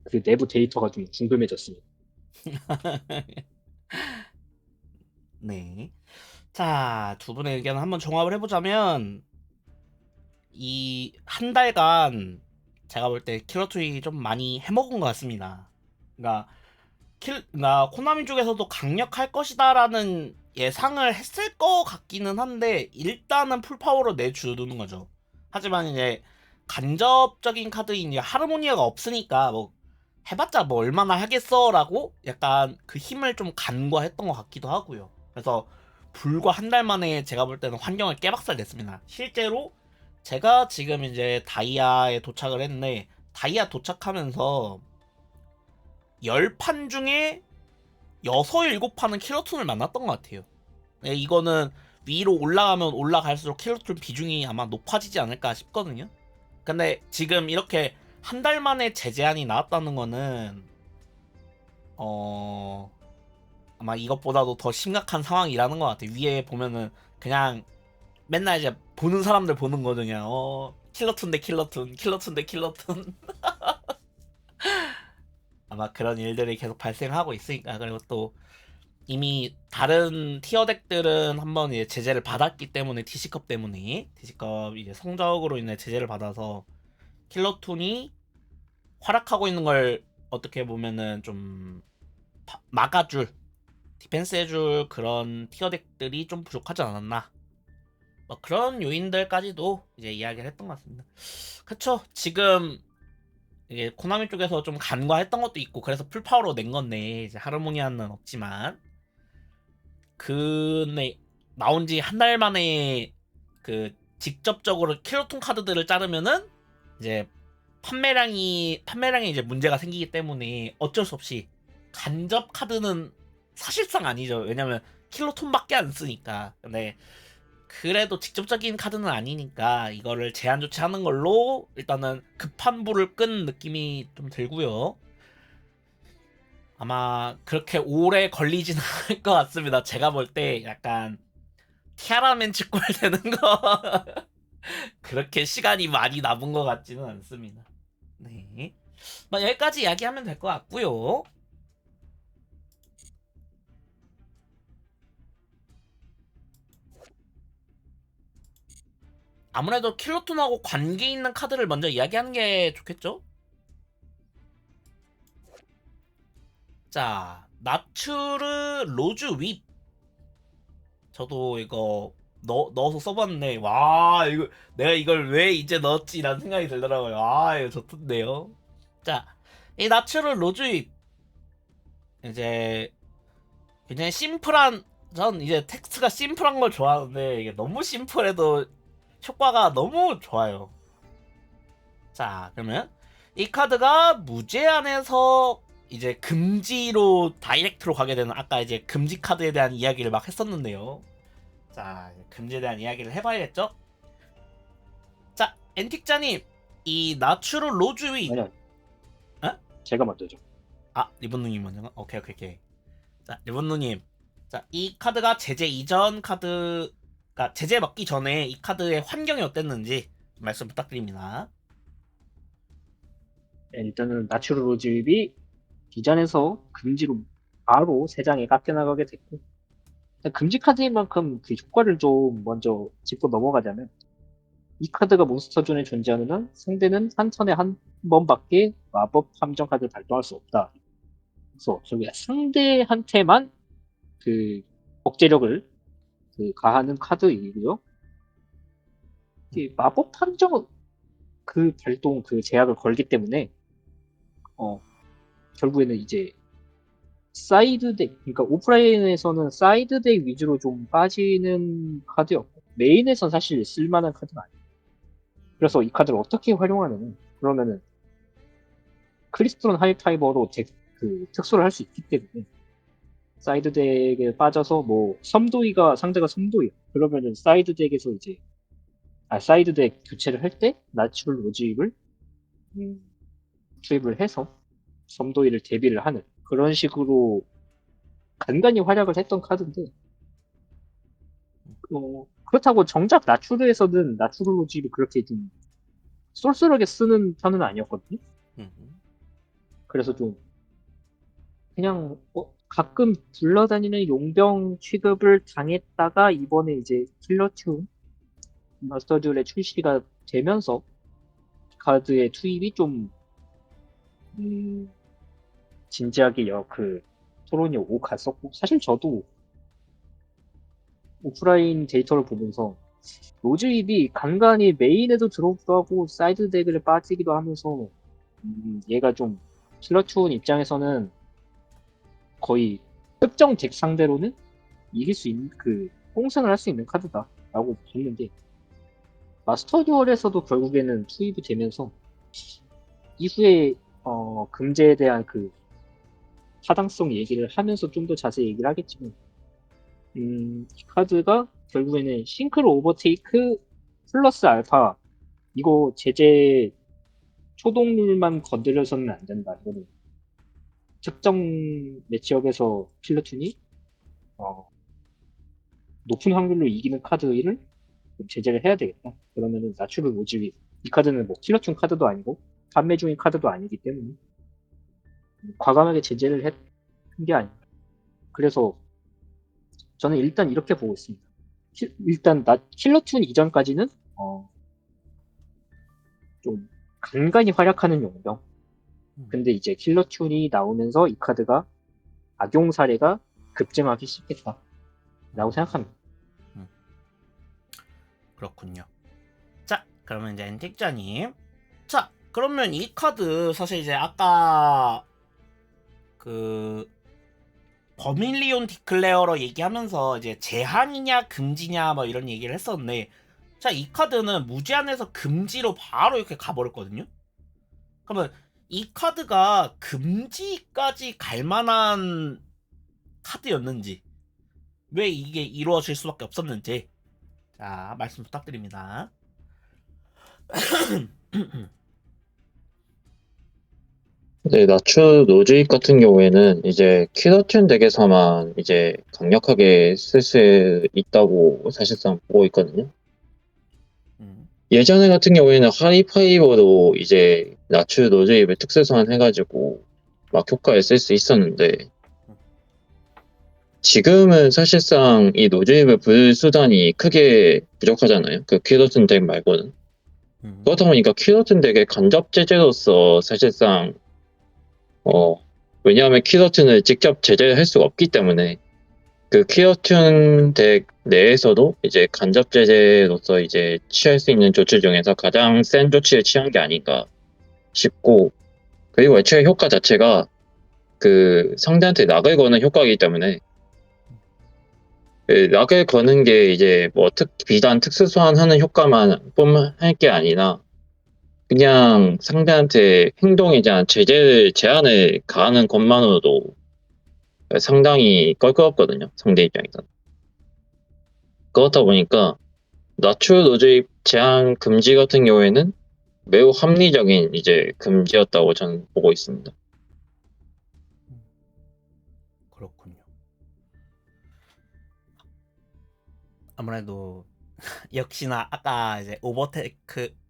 그 내부 데이터가 좀 궁금해졌습니다. 네. 자, 두 분의 의견을 한번 종합을 해보자면 이 한 달간 제가 볼 때 킬러투이 좀 많이 해먹은 것 같습니다. 그러니까 나 코나미 쪽에서도 강력할 것이다라는 예상을 했을 것 같기는 한데 일단은 풀파워로 내주는 거죠. 하지만 이제 간접적인 카드인 이제 하르모니아가 없으니까 뭐 해봤자 뭐 얼마나 하겠어라고 약간 그 힘을 좀 간과했던 것 같기도 하고요. 그래서 불과 한 달 만에 제가 볼 때는 환경을 깨박살 냈습니다. 실제로 제가 지금 이제 다이아에 도착을 했는데 다이아 도착하면서 10판 중에 6, 7판은 킬러툰을 만났던 것 같아요. 네, 이거는 위로 올라가면 올라갈수록 킬러툰 비중이 아마 높아지지 않을까 싶거든요. 근데 지금 이렇게 한 달 만에 제재안이 나왔다는 거는 아마 이것보다도 더 심각한 상황이라는 것 같아요. 위에 보면은 그냥 맨날 이제 보는 사람들 보는 거죠. 그냥 킬러툰 대 킬러툰, 킬러툰 대 킬러툰. 아마 그런 일들이 계속 발생하고 있으니까. 그리고 또 이미 다른 티어 덱들은 한번 이제 제재를 받았기 때문에 DC컵 때문에 DC컵 이제 성적으로 인해 제재를 받아서 킬러툰이 활약하고 있는 걸 어떻게 보면은 좀 막아줄 디펜스 해줄 그런 티어 덱들이 좀 부족하지 않았나 뭐 그런 요인들까지도 이제 이야기를 했던 것 같습니다. 그쵸. 지금 이게 코나미 쪽에서 좀 간과했던 것도 있고 그래서 풀파워로 낸 건데 이제 하르모니아는 없지만 근데 나온 지 한 달 만에 그 직접적으로 킬러톤 카드들을 자르면은 이제 판매량이 이제 문제가 생기기 때문에 어쩔 수 없이 간접 카드는 사실상 아니죠. 왜냐면 킬로톤밖에 안 쓰니까. 근데 그래도 직접적인 카드는 아니니까 이거를 제한 조치하는 걸로 일단은 급한 불을 끈 느낌이 좀 들고요. 아마 그렇게 오래 걸리지는 않을 것 같습니다. 제가 볼 때 약간 티아라맨 직골 되는 거 그렇게 시간이 많이 남은 것 같지는 않습니다. 네. 뭐 여기까지 이야기하면 될 것 같고요. 아무래도 킬로톤하고 관계 있는 카드를 먼저 이야기하는 게 좋겠죠? 자, 나츠르 로즈 윗. 저도 이거 넣어서 써봤는데, 와, 이거, 내가 이걸 왜 이제 넣었지라는 생각이 들더라고요. 아, 이거 좋던데요. 자, 이 나츠르 로즈 윗. 이제, 굉장히 심플한, 전 이제 텍스트가 심플한 걸 좋아하는데, 이게 너무 심플해도 효과가 너무 좋아요. 자, 그러면 이 카드가 무제한에서 이제 금지로 다이렉트로 가게 되는 아까 이제 금지 카드에 대한 이야기를 막 했었는데요. 자, 금지에 대한 이야기를 해봐야겠죠? 자, 엔틱자님, 이 나추럴 로즈위. 아니요, 어? 제가 먼저죠. 아, 리본누님 먼저. 오케이, 오케이, 오케이. 자, 리본누님. 자, 이 카드가 제재 이전 카드, 그러니까 제재 먹기 전에 이 카드의 환경이 어땠는지 말씀 부탁드립니다. 네, 일단은 나추럴 로즈입이 기존에서 금지로 바로 3장에 깎여나가게 됐고, 일단 금지 카드인 만큼 그 효과를 좀 먼저 짚고 넘어가자면, 이 카드가 몬스터존에 존재하는 한 상대는 한 턴에 한 번밖에 마법 함정 카드를 발동할 수 없다. 그래서 저기 상대한테만 그 억제력을 그 가하는 카드이고요. 이 마법 함정 그 발동 그 제약을 걸기 때문에 결국에는 이제 사이드 덱, 그러니까 오프라인에서는 사이드 덱 위주로 좀 빠지는 카드였고 메인에선 사실 쓸만한 카드가 아니에요. 그래서 이 카드를 어떻게 활용하냐면 그러면은 크리스톤 하이파이버로 그 특수를 할 수 있기 때문에 사이드 덱에 빠져서 뭐 섬도이가 상대가 섬도이야. 그러면은 사이드 덱에서 이제 사이드 덱 교체를 할 때 나추럴 로즈입을 투입을 해서 섬도이를 대비를 하는 그런 식으로 간간히 활약을 했던 카드인데 그렇다고 정작 나추르에서는 나추르 로즈입이 그렇게 좀 쏠쏠하게 쓰는 편은 아니었거든요. 그래서 좀 그냥 가끔 굴러다니는 용병 취급을 당했다가 이번에 이제 킬러튠 마스터듀얼의 출시가 되면서 카드의 투입이 좀 진지하게 토론이 오고 갔었고, 사실 저도 오프라인 데이터를 보면서 로즈입이 간간히 메인에도 들어오기도 하고 사이드 덱을 빠지기도 하면서 얘가 좀 킬러툰 입장에서는 거의 특정 덱 상대로는 이길 수 있는 홍승을 할 수 있는 카드다라고 봤는데, 마스터 듀얼에서도 결국에는 투입이 되면서 이후에 금제에 대한 타당성 얘기를 하면서 좀 더 자세히 얘기를 하겠지만, 이 카드가 결국에는 싱크로 오버테이크 플러스 알파, 이거 제재 초동률만 건드려서는 안 된다. 이거는 특정 매치업에서 킬러툰이 높은 확률로 이기는 카드를 좀 제재를 해야 되겠다. 그러면은 나추럴 로즈윗, 이 카드는 뭐 킬러툰 카드도 아니고 판매 중인 카드도 아니기 때문에 과감하게 제재를 했던 게 아닌가. 그래서 저는 일단 이렇게 보고 있습니다. 일단 킬러툰 이전까지는 좀 간간히 활약하는 용병. 근데 이제 킬러툰이 나오면서 이 카드가 악용 사례가 급증하기 시작했다라고 생각합니다. 그렇군요. 자, 그러면 이제 엔틱자님. 자, 그러면 이 카드 사실 이제 아까 버밀리온 디클레어러 얘기하면서 이제 제한이냐 금지냐 뭐 이런 얘기를 했었는데, 자, 이 카드는 무제한에서 금지로 바로 이렇게 가버렸거든요. 그러면 이 카드가 금지까지 갈 만한 카드였는지, 왜 이게 이루어질 수밖에 없었는지, 자, 말씀 부탁드립니다. 네, 나추 노즈입 같은 경우에는 이제 킬러튠 덱에서만 이제 강력하게 쓸 수 있다고 사실상 보고 있거든요. 예전에 같은 경우에는 하이파이버로 이제 나추 노즈입을 특수 소환해가지고 막 효과에 쓸 수 있었는데, 지금은 사실상 이 노즈입을 불 수단이 크게 부족하잖아요. 그 킬러튠 덱 말고는. 그렇다 보니까 킬러튠 덱의 간접 제재로서 사실상 왜냐하면 킬러튠을 직접 제재할 수가 없기 때문에 그 킬러튠 덱 내에서도 이제 간접 제재로서 이제 취할 수 있는 조치 중에서 가장 센 조치를 취한 게 아닌가 싶고, 그리고 애초에 효과 자체가 그 상대한테 락을 거는 효과이기 때문에 락을 거는 게 이제 뭐 비단 특수 소환하는 효과만 뿜 할 게 아니라 그냥 상대한테 행동에 대한 제한을 가하는 것만으로도 상당히 껄끄럽거든요, 상대 입장에서. 그렇다 보니까 나추 노즈입 제한 금지 같은 경우에는 매우 합리적인 이제 금지였다고 저는 보고 있습니다. 그렇군요. 아무래도 역시나 아까 이제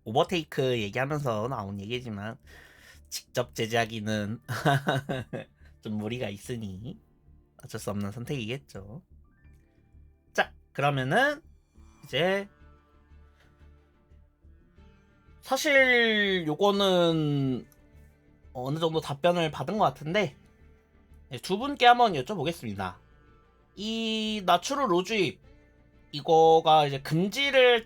오버테이크 얘기하면서 나온 얘기지만, 직접 제재하기는 좀 무리가 있으니 어쩔 수 없는 선택이겠죠. 자, 그러면은 이제 사실 요거는 어느 정도 답변을 받은 것 같은데, 두 분께 한번 여쭤보겠습니다. 이 나추럴 로즈입, 이거가 이제 금지를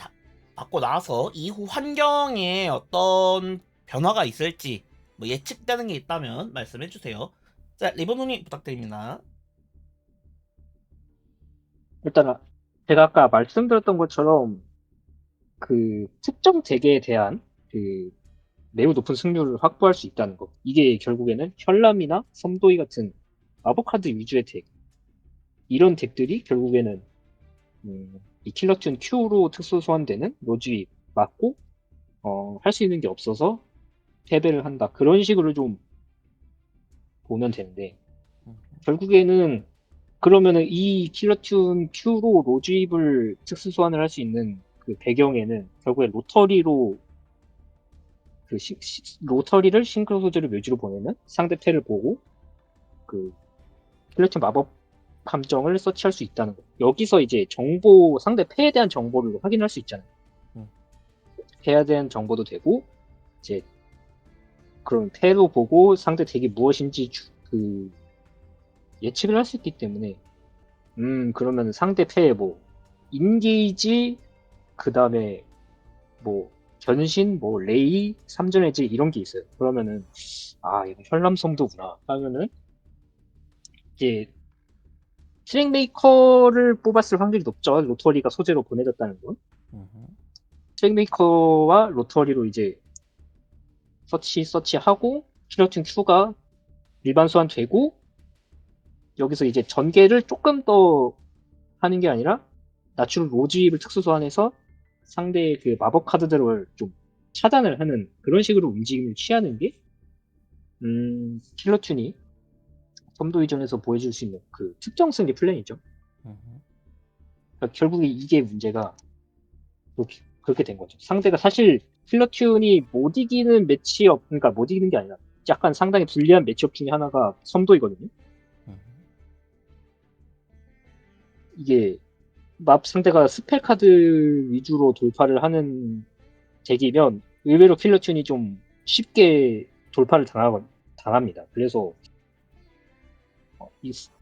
받고 나서 이후 환경에 어떤 변화가 있을지 뭐 예측되는 게 있다면 말씀해 주세요. 자, 리본노님 부탁드립니다. 일단 제가 아까 말씀드렸던 것처럼 특정 덱에 대한 매우 높은 승률을 확보할 수 있다는 것. 이게 결국에는 혈람이나 섬도이 같은 마법카드 위주의 덱. 이런 덱들이 결국에는 이 킬러튠 Q로 특수 소환되는 로즈입 맞고 할 수 있는 게 없어서 패배를 한다. 그런 식으로 좀 보면 되는데, 결국에는 그러면은 이 킬러튠 Q로 로즈입을 특수 소환을 할 수 있는 그 배경에는 결국에 로터리를 싱크로 소재로 묘지로 보내면 상대 패를 보고 킬러튠 마법 함정을 서치할 수 있다는 거. 여기서 이제 상대 패에 대한 정보를 확인할 수 있잖아요. 패에 대한 정보도 되고, 이제 그런 패로 보고 상대 덱이 무엇인지 예측을 할 수 있기 때문에 그러면 상대 패에 뭐 인게이지 그 다음에 뭐 변신 뭐 레이 3전 해제 이런 게 있어요. 그러면은 이거 현람섬도구나 하면은 이제 트랙메이커를 뽑았을 확률이 높죠. 로터리가 소재로 보내졌다는 건. 트랙메이커와 로터리로 이제 서치하고 키러튼 Q가 일반 소환 되고 여기서 이제 전개를 조금 더 하는 게 아니라 나추럴 로즈입을 특수 소환해서 상대의 그 마법 카드들을 좀 차단을 하는 그런 식으로 움직임을 취하는 게 킬러튠이 섬도 이전에서 보여줄 수 있는 그 특정 승리 플랜이죠. 그러니까 결국에 이게 문제가 그렇게 된 거죠. 상대가 사실 킬러튠이 못 이기는 매치업, 그러니까 못 이기는 게 아니라 약간 상당히 불리한 매치업 중에 하나가 섬도이거든요. 이게 상대가 스펠 카드 위주로 돌파를 하는 덱이면 의외로 킬러튠이 좀 쉽게 돌파를 당합니다. 그래서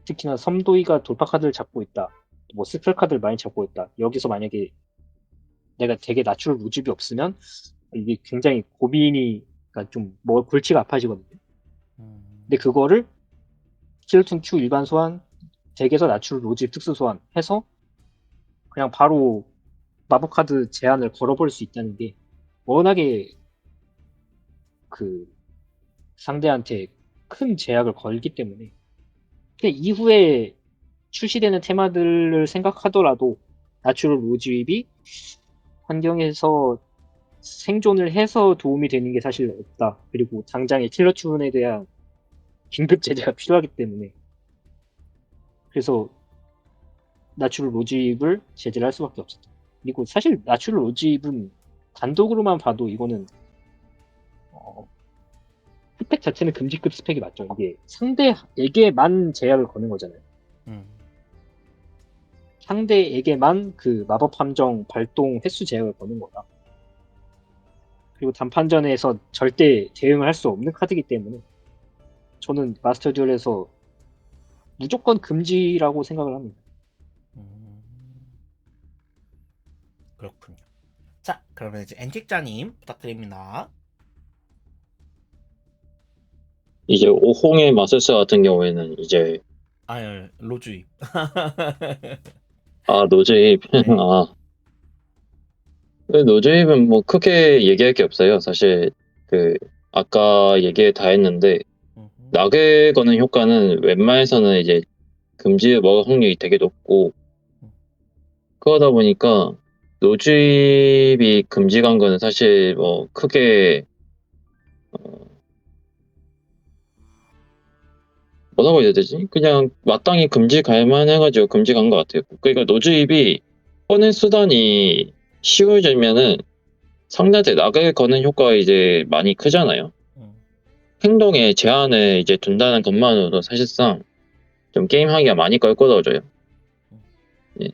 특히나 섬도이가 돌파 카드를 잡고 있다. 뭐 스펠 카드를 많이 잡고 있다. 여기서 만약에 내가 덱에 나추럴 루집이 없으면 이게 굉장히 고민이 그러니까 좀 뭐 골치가 아파지거든요. 근데 그거를 킬러튠 Q 일반 소환 덱에서 나추럴 루집 특수 소환 해서 그냥 바로 마법 카드 제한을 걸어버릴 수 있다는 게 워낙에 그 상대한테 큰 제약을 걸기 때문에 그냥 이후에 출시되는 테마들을 생각하더라도 나추럴 로즈입이 환경에서 생존을 해서 도움이 되는 게 사실 없다. 그리고 당장의 킬러튠에 대한 긴급 제재가 필요하기 때문에 그래서 나추럴 로즈입을 제재를 할 수밖에 없었다. 그리고 사실 나추럴 로즈입은 단독으로만 봐도 이거는 스펙 자체는 금지급 스펙이 맞죠. 이게 상대에게만 제약을 거는 거잖아요. 상대에게만 그 마법 함정 발동 횟수 제약을 거는 거다. 그리고 단판전에서 절대 대응을 할 수 없는 카드이기 때문에 저는 마스터 듀얼에서 무조건 금지라고 생각을 합니다. 그렇군요. 자, 그러면 이제 엔틱자님 부탁드립니다. 이제 오홍의 마술사 같은 경우에는 이제 로즈입. 노즈입 네. 노즈입은 뭐 크게 얘기할 게 없어요. 사실 그 아까 얘기 다 했는데 낙을 거는 효과는 웬만해서는 이제 금지에 먹을 확률이 되게 높고 그러다 보니까 노즈입이 금지 간 거는 사실 뭐 크게 뭐라고 해야 되지? 그냥 마땅히 금지 갈만 해가지고 금지 간 것 같아요. 그러니까 노즈입이 꺼낸 수단이 쉬워지면은 상대한테 낙을 거는 효과가 이제 많이 크잖아요. 행동에 제한을 이제 둔다는 것만으로도 사실상 좀 게임하기가 많이 껄끄러워져요. 예.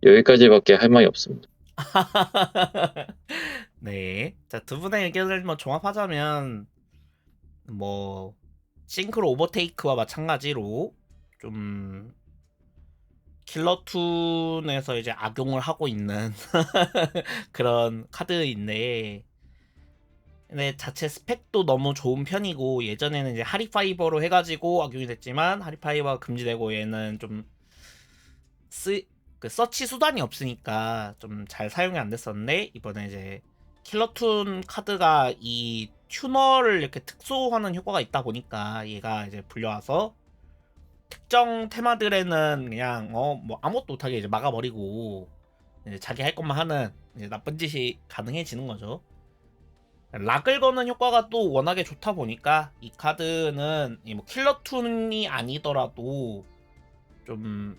여기까지밖에 할 말이 없습니다. 네. 자, 두 분의 의견을 뭐 종합하자면 뭐 싱크로 오버테이크와 마찬가지로 좀 킬러툰에서 이제 악용을 하고 있는 그런 카드인데 근데 자체 스펙도 너무 좋은 편이고 예전에는 이제 하리파이버로 해가지고 악용이 됐지만 하리파이버가 금지되고 얘는 좀 그 서치 수단이 없으니까 좀 잘 사용이 안 됐었는데 이번에 이제 킬러툰 카드가 이 튜너를 이렇게 특수화하는 효과가 있다 보니까 얘가 이제 불려와서 특정 테마들에는 그냥 뭐 아무것도 못하게 이제 막아버리고 이제 자기 할 것만 하는 이제 나쁜 짓이 가능해지는 거죠. 락을 거는 효과가 또 워낙에 좋다 보니까 이 카드는 뭐 킬러툰이 아니더라도 좀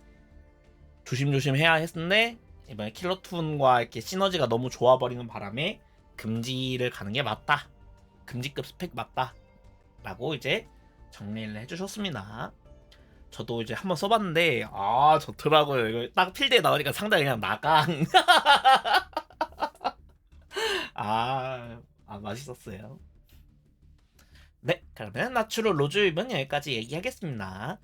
조심조심 해야 했는데 이번에 킬러툰과 이렇게 시너지가 너무 좋아버리는 바람에 금지를 가는 게 맞다. 금지급 스펙 맞다. 라고 이제 정리를 해주셨습니다. 저도 이제 한번 써봤는데 좋더라고요. 이거 딱 필드에 나오니까 상당히 그냥 나강. 맛있었어요. 네, 그러면 나추럴 로즈윕은 여기까지 얘기하겠습니다.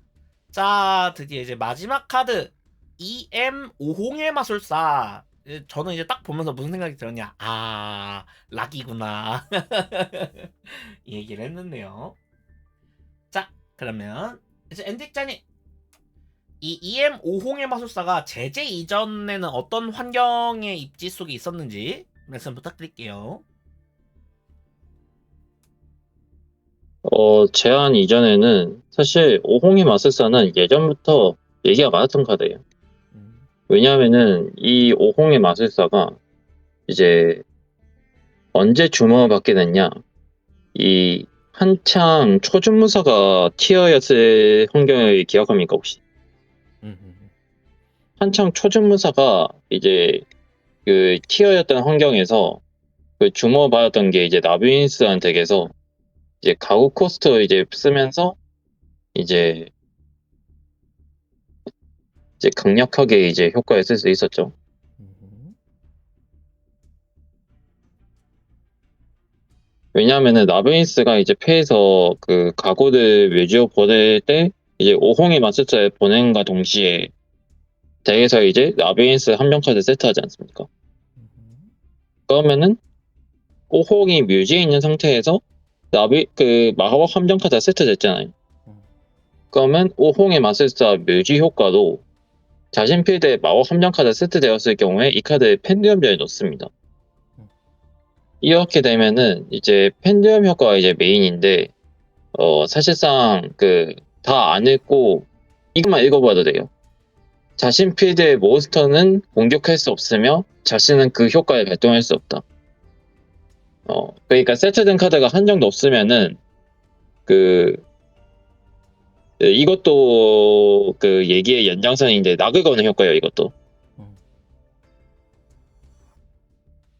자, 드디어 이제 마지막 카드 EM 오홍의 마술사. 저는 이제 딱 보면서 무슨 생각이 들었냐? 아, 락이구나. 이 얘기를 했는데요. 자, 그러면 이제 엔딩장님, 이 EM 오홍의 마술사가 제재 이전에는 어떤 환경의 입지 속에 있었는지 말씀 부탁드릴게요. 제한 이전에는 사실 오홍의 마술사는 예전부터 얘기가 많았던 카드예요. 왜냐하면은 이 오홍의 마술사가 이제 언제 주목을 받게 됐냐? 이 한창 초중무사가 티어였을 환경을 기억합니까 혹시? 한창 초중무사가 이제 그 티어였던 환경에서 그 주목을 받았던 게 이제 나비인스한 덱에서 이제 가구 코스트 이제 쓰면서 이제 강력하게 이제 효과를 쓸 수 있었죠. 왜냐하면은 나베이스가 이제 패에서 그 가구들 뮤지오 보낼 때 이제 오홍의 마술사에 보낸과 동시에 덱에서 이제 나베이스 한정 카드 세트하지 않습니까? 그러면은 오홍이 뮤지에 있는 상태에서 그 마법 함정 카드가 세트됐잖아요. 그러면 오홍의 마술사 뮤지 효과도 자신 필드에 마법 함정 카드 세트되었을 경우에 이 카드에 펜듐전에 넣습니다. 이렇게 되면은 이제 펜듐 효과가 이제 메인인데 사실상 그 다 안 읽고 이것만 읽어봐도 돼요. 자신 필드의 몬스터는 공격할 수 없으며 자신은 그 효과를 발동할 수 없다. 그러니까 세트된 카드가 한정도 없으면은 그 이것도 그 얘기의 연장선인데 낙을 거는 효과예요. 이것도.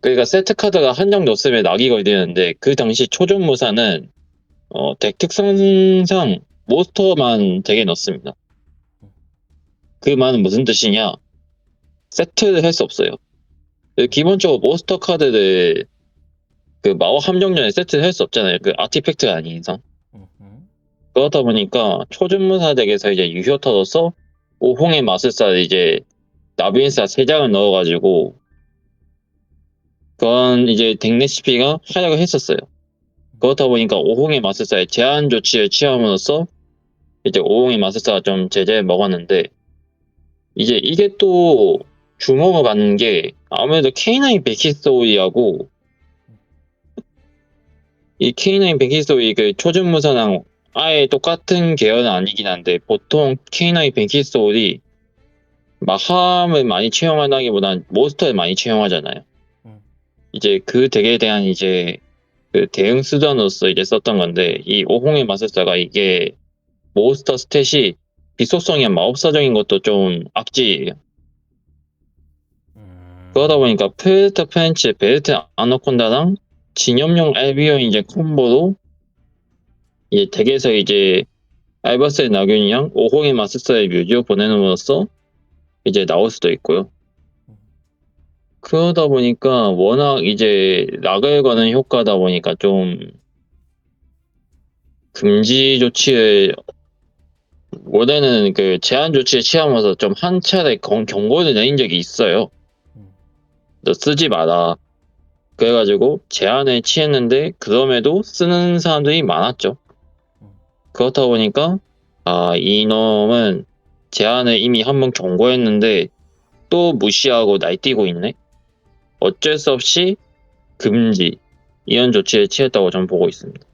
그러니까 세트 카드가 한정도 없으면 낙이 걸리는데 그 당시 초전무사는 덱 특성상 몬스터만 덱에 넣습니다. 그 말은 무슨 뜻이냐? 세트를 할 수 없어요. 기본적으로 몬스터 카드를 그 마법 함정전에 세트를 할 수 없잖아요. 그 아티팩트가 아닌 이상. 그렇다 보니까 초전무사 덱에서 이제 유효타로서 오홍의 마술사를 이제 나비인사 3장을 넣어가지고 그건 이제 덱 레시피가 활약을 했었어요. 그렇다 보니까 오홍의 마술사의 제한 조치를 취함으로써 이제 오홍의 마술사가 좀 제재를 먹었는데 이제 이게 또 주목을 받는 게 아무래도 K9 베키스토리하고 이 K9 베키스토리 그 초전무사랑 아예 똑같은 계열은 아니긴 한데 보통 K9 베키스토리 마함을 많이 채용한다기보단 몬스터를 많이 채용하잖아요. 이제 그 덱에 대한 이제 그 대응 수단으로서 이제 썼던 건데 이 오홍의 마술사가 이게 몬스터 스탯이 비속성이 마법사적인 것도 좀 악질이에요. 그러다 보니까 프레데터 펜치, 베르트 아나콘다랑 진염용 알비온 이제 콤보로 이제 덱에서 이제 알바스의 나균이랑 오홍의 마술사의 뮤지오 보내는으로써 이제 나올 수도 있고요. 그러다 보니까 워낙 이제 락을 거는 효과다 보니까 좀 금지 조치를 원래는 그 제한 조치를 취하면서 좀 한 차례 경고를 내린 적이 있어요. 너 쓰지 마라. 그래가지고 제한을 취했는데 그럼에도 쓰는 사람들이 많았죠. 그렇다 보니까 이놈은 제한을 이미 한번 경고했는데 또 무시하고 날뛰고 있네. 어쩔 수 없이 금지 이런 조치를 취했다고 저는 보고 있습니다.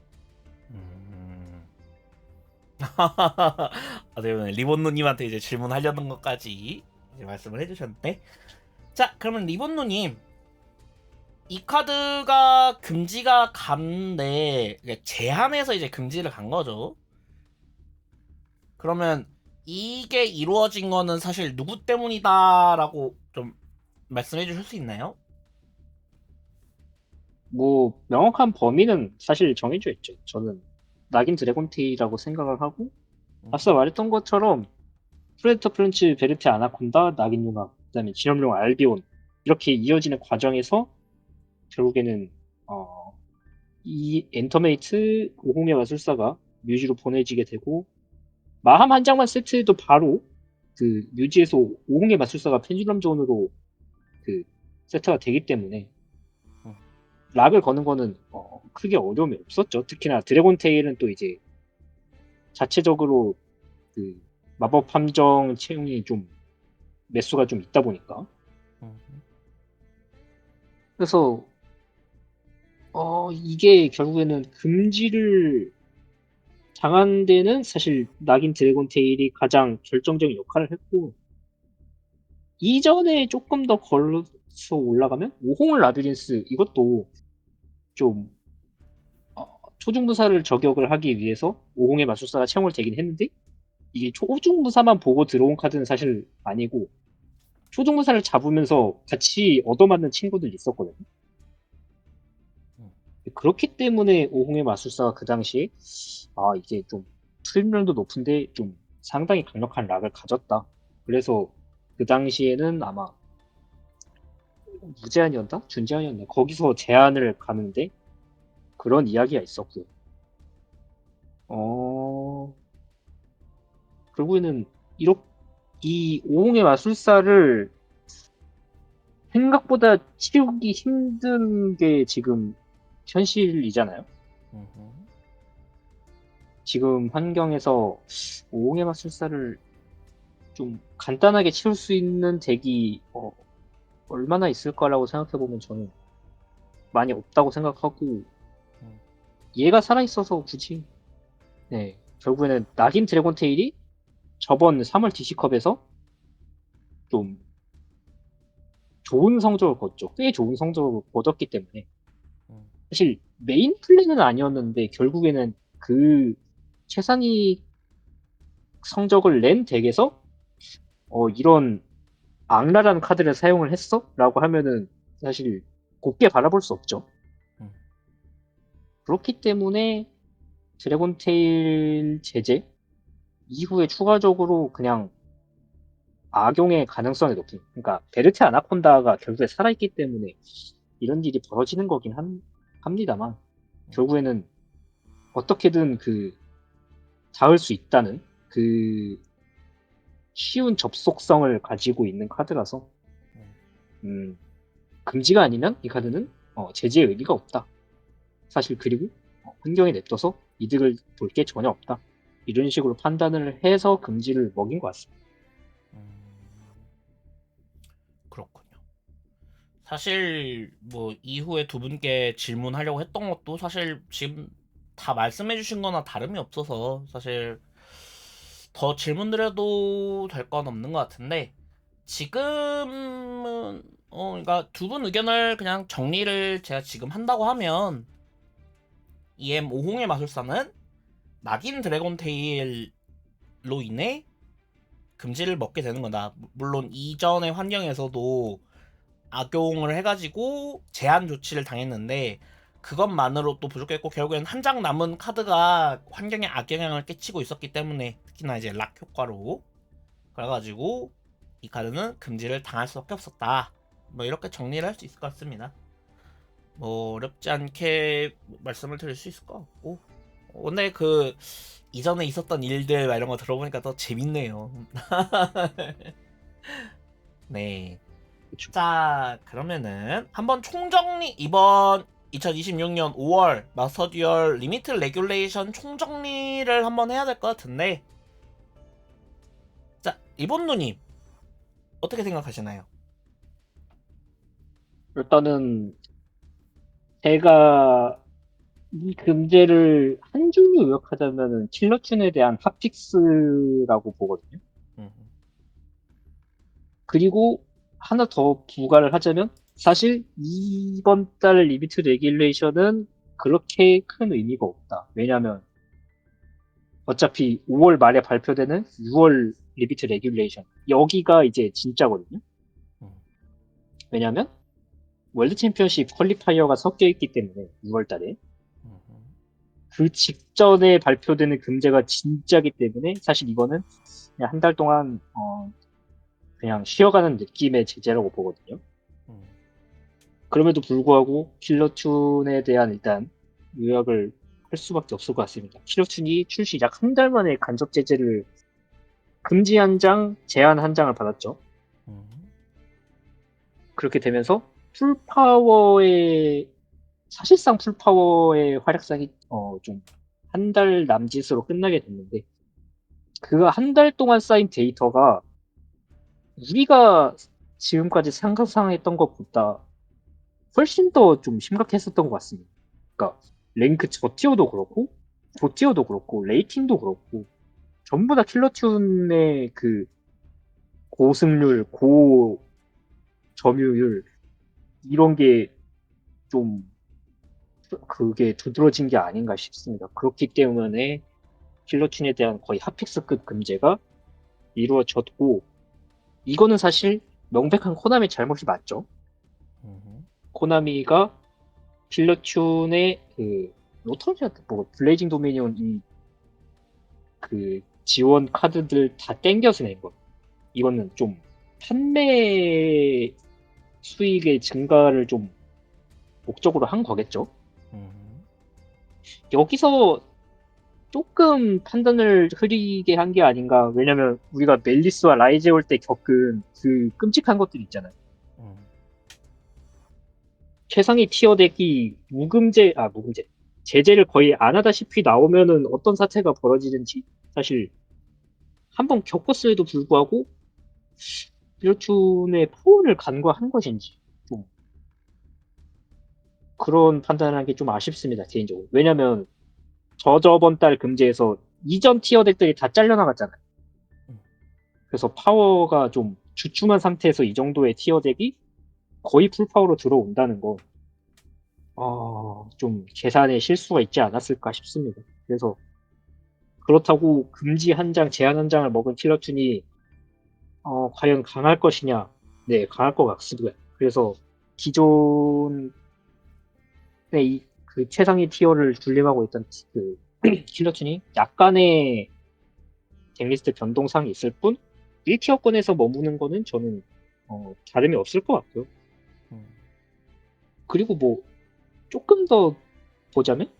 네, 리본누님한테 이제 질문하려는 것까지 이제 말씀을 해주셨는데, 자, 그러면 리본누님, 이 카드가 금지가 갔는데 제한해서 이제 금지를 간 거죠. 그러면 이게 이루어진 거는 사실 누구 때문이다라고 좀 말씀해 주실 수 있나요? 뭐 명확한 범위는 사실 정해져 있죠. 저는 낙인 드래곤테이라고 생각을 하고 앞서 말했던 것처럼 프레데터 프렌치 베르테 아나콘다 낙인 융합 그다음에 진염용 알비온 이렇게 이어지는 과정에서 결국에는 어, 이 엔터메이트 5홍의 마술사가 뮤지로 보내지게 되고 마함 한 장만 세트해도 바로 그 뮤지에서 5홍의 마술사가 펜듈럼 존으로 그 세트가 되기 때문에 음. 락을 거는 거는 크게 어려움이 없었죠. 특히나 드래곤 테일은 또 이제 자체적으로 그 마법 함정 채용이 좀 매수가 좀 있다 보니까 음. 그래서 이게 결국에는 금지를 당한 데는 사실 낙인 드래곤 테일이 가장 결정적인 역할을 했고 이전에 조금 더 걸러서 올라가면 오홍을 라비린스 이것도 좀 초중무사를 저격을 하기 위해서 오홍의 마술사가 채용을 되긴 했는데 이게 초중무사만 보고 들어온 카드는 사실 아니고 초중무사를 잡으면서 같이 얻어맞는 친구들이 있었거든요. 그렇기 때문에 오홍의 마술사가 그 당시에 이게 좀 프리미엄도 높은데 좀 상당히 강력한 락을 가졌다. 그래서 그 당시에는 아마 무제한이었나? 준제한이었나? 거기서 제한을 가는데 그런 이야기가 있었고 어 결국에는 이 오홍의 마술사를 생각보다 치우기 힘든 게 지금 현실이잖아요. 음. 지금 환경에서 오홍의 마술사를 좀 간단하게 치울 수 있는 덱이 얼마나 있을까라고 생각해보면 저는 많이 없다고 생각하고 얘가 살아있어서 굳이 결국에는 낙인 드래곤 테일이 저번 3월 DC컵에서 좀 좋은 성적을 거뒀죠. 꽤 좋은 성적을 거뒀기 때문에 사실 메인 플랜은 아니었는데 결국에는 그 최상위 성적을 낸 덱에서 이런 악랄한 카드를 사용을 했어? 라고 하면은 사실 곱게 바라볼 수 없죠. 음. 그렇기 때문에 드래곤테일 제재 이후에 추가적으로 그냥 악용의 가능성이 높은 그러니까 베르테 아나콘다가 결국에 살아있기 때문에 이런 일이 벌어지는 거긴 합니다만 결국에는 어떻게든 그 닿을 수 있다는 그 쉬운 접속성을 가지고 있는 카드라서 금지가 아니면 이 카드는 제재의 의미가 없다. 사실 그리고 환경에 냅둬서 이득을 볼 게 전혀 없다. 이런 식으로 판단을 해서 금지를 먹인 것 같습니다. 그렇군요. 사실 뭐 이후에 두 분께 질문하려고 했던 것도 사실 지금 다 말씀해주신 거나 다름이 없어서 사실 더 질문 드려도 될 건 없는 것 같은데 지금은 그러니까 두 분 의견을 그냥 정리를 제가 지금 한다고 하면 EM 5홍의 마술사는 낙인 드래곤 테일로 인해 금지를 먹게 되는 거다. 물론 이전의 환경에서도 악용을 해가지고 제한 조치를 당했는데 그것만으로 또 부족했고 결국엔 한 장 남은 카드가 환경에 악영향을 끼치고 있었기 때문에 특히나 이제 락 효과로 그래가지고 이 카드는 금지를 당할 수밖에 없었다. 뭐 이렇게 정리를 할 수 있을 것 같습니다. 뭐 어렵지 않게 말씀을 드릴 수 있을 것 같고 근데 그 이전에 있었던 일들 이런 거 들어보니까 더 재밌네요. 네. 그쵸. 자, 그러면은 한번 총정리 이번 2026년 5월 마스터 듀얼 리미트 레귤레이션 총정리를 한번 해야 될 것 같은데 자, 이번 누님 어떻게 생각하시나요? 일단은 제가 이 금제를 한 줄로 요약하자면은 킬러튠에 대한 핫픽스라고 보거든요. 음, 그리고 하나 더 부과를 하자면 사실 이번 달 리미트 레귤레이션은 그렇게 큰 의미가 없다. 왜냐하면 어차피 5월 말에 발표되는 6월 리미트 레귤레이션 여기가 이제 진짜거든요. 음, 왜냐하면 월드 챔피언십 퀄리파이어가 섞여 있기 때문에 6월 달에 음, 그 직전에 발표되는 금제가 진짜기 때문에 사실 이거는 그냥 한 달 동안 그냥 쉬어가는 느낌의 제재라고 보거든요. 음, 그럼에도 불구하고 킬러튠에 대한 일단 요약을 할 수밖에 없을 것 같습니다. 킬러툰이 출시 약 한 달 만에 간접 제재를 금지 한 장, 제한 한 장을 받았죠. 음. 그렇게 되면서 풀파워의 사실상 풀파워의 활약상이 좀 한 달 남짓으로 끝나게 됐는데 그 한 달 동안 쌓인 데이터가 우리가 지금까지 상상했던 것보다 훨씬 더 좀 심각했었던 것 같습니다. 그러니까 랭크 저티어도 그렇고 고티어도 그렇고 레이팅도 그렇고 전부 다 킬러튠의 그 고승률, 고점유율 이런 게 좀 그게 두드러진 게 아닌가 싶습니다. 그렇기 때문에 킬러튠에 대한 거의 핫픽스급 금제가 이루어졌고 이거는 사실 명백한 코나미의 잘못이 맞죠. 음. 코나미가 킬러튠의 그 로터리한테 뭐 블레이징 도미니온 이 그 지원 카드들 다 땡겨서 낸 거. 이거는 좀 판매 수익의 증가를 좀 목적으로 한 거겠죠. 음. 여기서 조금 판단을 흐리게 한 게 아닌가. 왜냐면 우리가 멜리스와 라이제 올 때 겪은 그 끔찍한 것들 있잖아요. 음. 최상위 티어 덱이 무금제 제재를 거의 안 하다시피 나오면은 어떤 사태가 벌어지는지 사실 한번 겪었음에도 불구하고 킬러튠의 파워를 간과한 것인지 좀 그런 판단을 한 게 좀 아쉽습니다 개인적으로. 왜냐면 저번 달 금지에서 이전 티어 덱들이 다 잘려나갔잖아요. 그래서 파워가 좀 주춤한 상태에서 이 정도의 티어 덱이 거의 풀파워로 들어온다는 거, 좀 계산에 실수가 있지 않았을까 싶습니다. 그래서 그렇다고 금지 한 장, 제한 한 장을 먹은 킬러튠이 과연 강할 것이냐? 네, 강할 것 같습니다. 그래서 기존의 그 최상위 티어를 군림하고 있던 그 킬러튠이 약간의 덱리스트 변동상이 있을 뿐 1티어권에서 머무는 거는 저는 다름이 없을 것 같고요. 음. 그리고 뭐 조금 더 보자면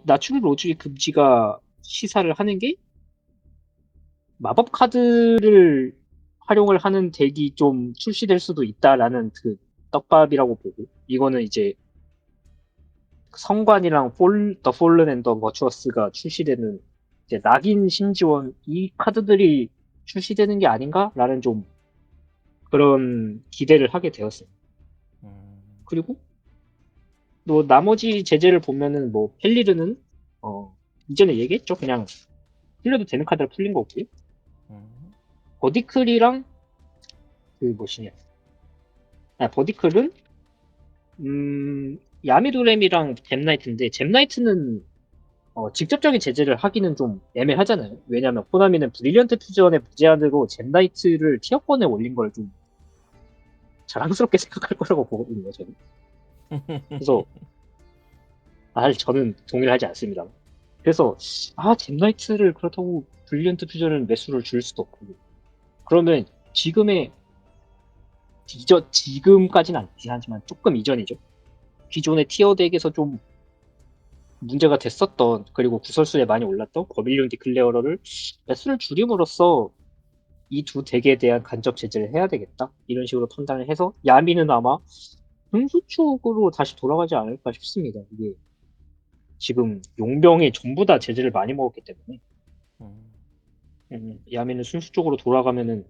나추럴 로즈의 금지가 시사를 하는 게 마법 카드를 활용을 하는 덱이 좀 출시될 수도 있다라는 그 떡밥이라고 보고 이거는 이제 성관이랑 더 폴른 앤 더 버추어스가 출시되는 이제 낙인 신지원 이 카드들이 출시되는 게 아닌가라는 좀 그런 기대를 하게 되었어요. 음. 그리고 뭐 나머지 제재를 보면은 뭐 펠리르는 이전에 얘기했죠. 그냥 풀려도 되는 카드를 풀린 거고요. 음. 버디클이랑 그 뭐시냐? 버디클은 야미도렘이랑 잼나이트인데 잼나이트는 직접적인 제재를 하기는 좀 애매하잖아요. 왜냐면 코나미는 브릴리언트 퓨전의 무제한으로 잼나이트를 티어권에 올린 걸 좀 자랑스럽게 생각할 거라고 보거든요. 저는. 그래서 사실 저는 동의를 하지 않습니다. 그래서 잼나이트를 그렇다고 브릴리언트 퓨전은 매수를 줄 수도 없고 그러면 지금까지는 아니긴 하지만 조금 이전이죠. 기존의 티어 덱에서 좀 문제가 됐었던 그리고 구설수에 많이 올랐던 버밀리온 디클레어러를 매수를 줄임으로써 이 두 덱에 대한 간접 제재를 해야 되겠다 이런 식으로 판단을 해서 야미는 아마 분수 쪽으로 다시 돌아가지 않을까 싶습니다. 이게 지금 용병이 전부 다 제재를 많이 먹었기 때문에 음. 야미는 순수 쪽으로 돌아가면은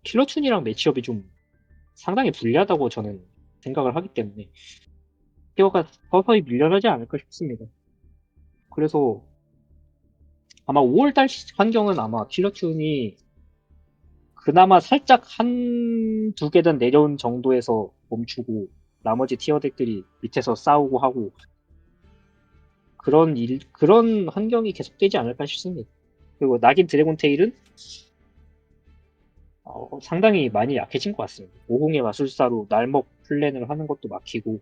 킬러튠이랑 매치업이 좀 상당히 불리하다고 저는 생각을 하기 때문에 티어가 서서히 밀려나지 않을까 싶습니다. 그래서 아마 5월달 환경은 아마 킬러튠이 그나마 살짝 두 계단 내려온 정도에서 멈추고 나머지 티어 덱들이 밑에서 싸우고 하고 그런 환경이 계속되지 않을까 싶습니다. 그리고 낙인 드래곤 테일은 상당히 많이 약해진 것 같습니다. 50의 마술사로 날먹 플랜을 하는 것도 막히고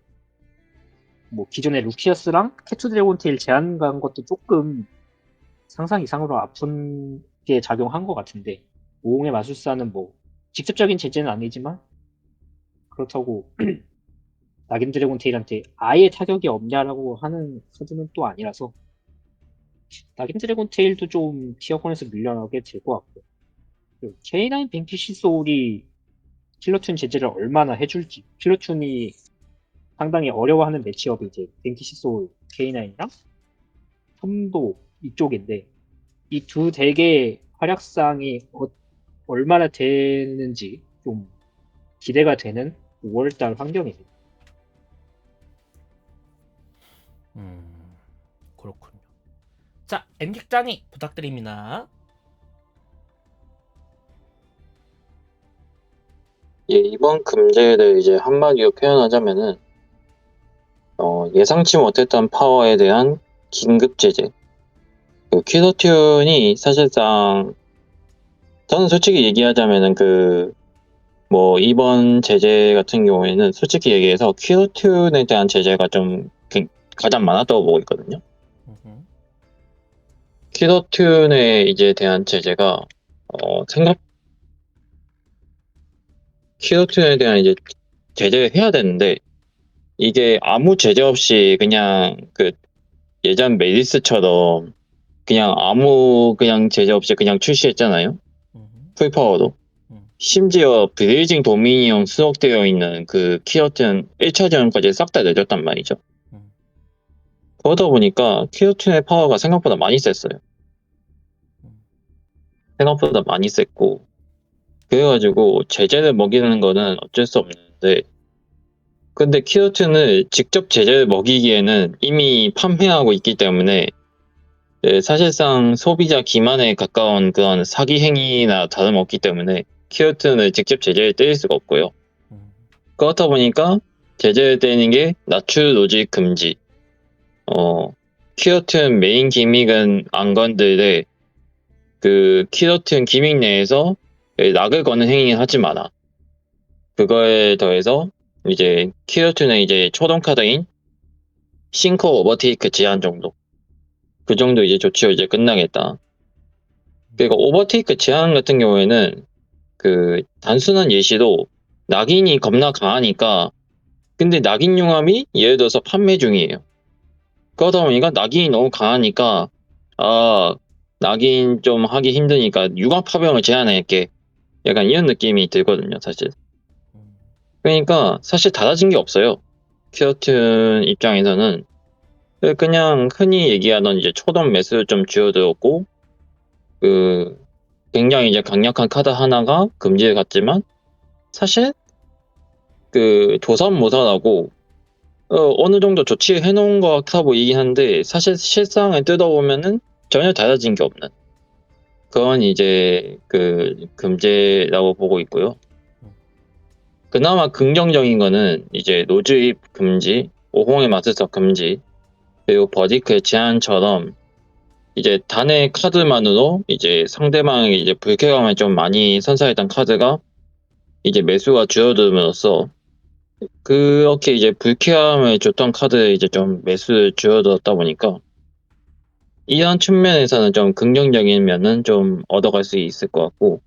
뭐 기존의 루키아스랑 캐투 드래곤 테일 제한 간 것도 조금 상상 이상으로 아픈 게 작용한 것 같은데 50의 마술사는 뭐 직접적인 제재는 아니지만 그렇다고 낙인 드래곤 테일한테 아예 타격이 없냐라고 하는 카드는 또 아니라서 낙인 드래곤 테일도 좀 티어권에서 밀려나게 될 것 같고 그리고 K9 뱅키시 소울이 킬러튠 제재를 얼마나 해줄지 킬러튠이 상당히 어려워하는 매치업이 이제 뱅키시 소울 K9이랑 첨도 이쪽인데 이 두 덱의 활약상이 얼마나 되는지 좀 기대가 되는 5월달 환경입니다. 그렇군요. 자, 엔직장이 부탁드립니다. 예, 이번 금제를 이제 한마디로 표현하자면은 예상치 못했던 파워에 대한 긴급 제재. 그 퀴더튠이 사실상 저는 솔직히 얘기하자면은 뭐 이번 제재 같은 경우에는 솔직히 얘기해서 퀴더튠에 대한 제재가 좀 가장 많았다고 보고 있거든요. 퀴더튠에 이제 대한 제재가 퀴더튠에 대한 이제 제재를 해야 되는데 이게 아무 제재 없이 그냥 예전 메디스처럼 그냥 그냥 제재 없이 그냥 출시했잖아요. 풀파워도. 심지어 브레이징 도미니언 수록되어 있는 그 퀴어튼 1차전까지 싹 다 내줬단 말이죠. 그러다 보니까 퀴어튼의 파워가 생각보다 많이 셌어요. 생각보다 많이 셌고 그래가지고 제재를 먹이는 거는 어쩔 수 없는데 근데 퀴어튼을 직접 제재를 먹이기에는 이미 판매하고 있기 때문에 사실상 소비자 기만에 가까운 그런 사기 행위나 다름없기 때문에 퀴어튼을 직접 제재를 때릴 수가 없고요. 그렇다 보니까 제재를 때리는 게 나추 로직 금지. 퀴어튼 메인 기믹은 안 건들되 그 퀴어튼 기믹 내에서 락을 거는 행위 하지 마라. 그거에 더해서 이제 퀴어튼의 이제 초동 카드인 싱커 오버테이크 제한 정도. 그 정도 이제 조치가 이제 끝나겠다. 그리고 오버테이크 제한 같은 경우에는 그 단순한 예시로 낙인이 겁나 강하니까 근데 낙인 융합이 예를 들어서 판매 중이에요. 그러다 보니까 낙인이 너무 강하니까 낙인 좀 하기 힘드니까 융합 파병을 제한할게. 약간 이런 느낌이 들거든요, 사실. 그러니까 사실 달라진 게 없어요. 퀴어튼 입장에서는 그냥 흔히 얘기하던 이제 초던 매수를 좀 줄어들었고 굉장히 이제 강력한 카드 하나가 금지를 갔지만 사실 조삼모사라고 어느 정도 조치해 놓은 것 같아 보이긴 한데 사실 실상을 뜯어보면은 전혀 달라진 게 없는 그건 이제 금제라고 보고 있고요. 그나마 긍정적인 거는 이제 노즈입 금지, 오홍의 마스터 금지, 그리고 버디크의 제한처럼 이제 단의 카드만으로 이제 상대방에게 이제 불쾌감을 좀 많이 선사했던 카드가 이제 매수가 줄어들면서 그렇게 이제 불쾌함을 줬던 카드 이제 좀 매수를 줄어들었다 보니까 이런 측면에서는 좀 긍정적인 면은 좀 얻어갈 수 있을 것 같고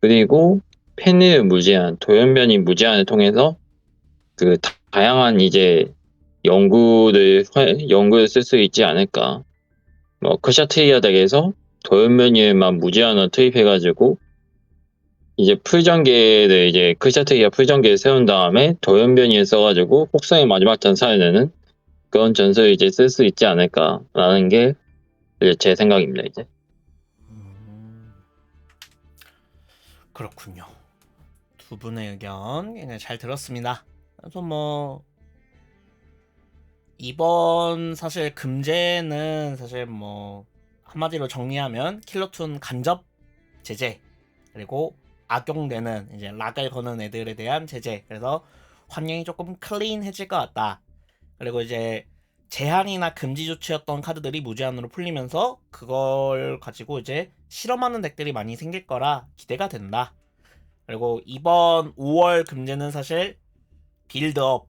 그리고 팬을 무제한, 돌연변이 무제한을 통해서 다양한 이제 연구를 쓸 수 있지 않을까. 뭐 크샤트리아 덱에서 돌연변이만 무제한으로 투입해가지고 이제 풀전개를 이제 크샤트리아 풀전개를 세운 다음에 돌연변이를 써가지고 폭성의 마지막 전사를 내는 그런 전술을 이제 쓸 수 있지 않을까라는 게 제 생각입니다, 이제. 그렇군요. 두 분의 의견 굉장히 잘 들었습니다. 그래서 뭐 이번 사실 금제는 사실 뭐 한마디로 정리하면 킬러튠 간접 제재 그리고 악용되는 이제 락을 거는 애들에 대한 제재 그래서 환경이 조금 클린해질 것 같다. 그리고 이제 제한이나 금지 조치였던 카드들이 무제한으로 풀리면서 그걸 가지고 이제 실험하는 덱들이 많이 생길 거라 기대가 된다. 그리고 이번 5월 금제는 사실 빌드업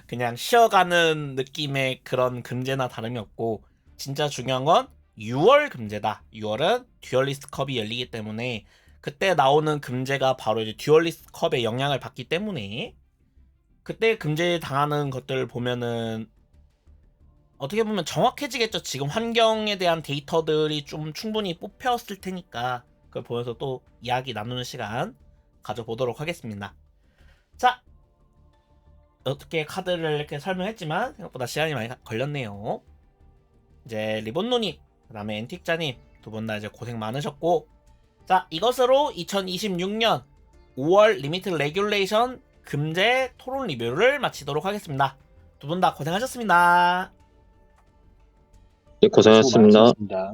그냥 쉬어가는 느낌의 그런 금제나 다름이 없고 진짜 중요한 건 6월 금제다. 6월은 듀얼리스트 컵이 열리기 때문에 그때 나오는 금제가 바로 이제 듀얼리스트 컵의 영향을 받기 때문에 그때 금지 당하는 것들 보면은 어떻게 보면 정확해지겠죠. 지금 환경에 대한 데이터들이 좀 충분히 뽑혔을 테니까 그걸 보면서 또 이야기 나누는 시간 가져보도록 하겠습니다. 자, 어떻게 카드를 이렇게 설명했지만 생각보다 시간이 많이 걸렸네요. 이제 리본노님, 그 다음에 앤틱자님 두 분 다 이제 고생 많으셨고, 자, 이것으로 2026년 5월 리미트 레귤레이션 금제 토론 리뷰를 마치도록 하겠습니다. 두 분 다 고생하셨습니다. 네, 수고 고생하셨습니다. 많으셨습니다.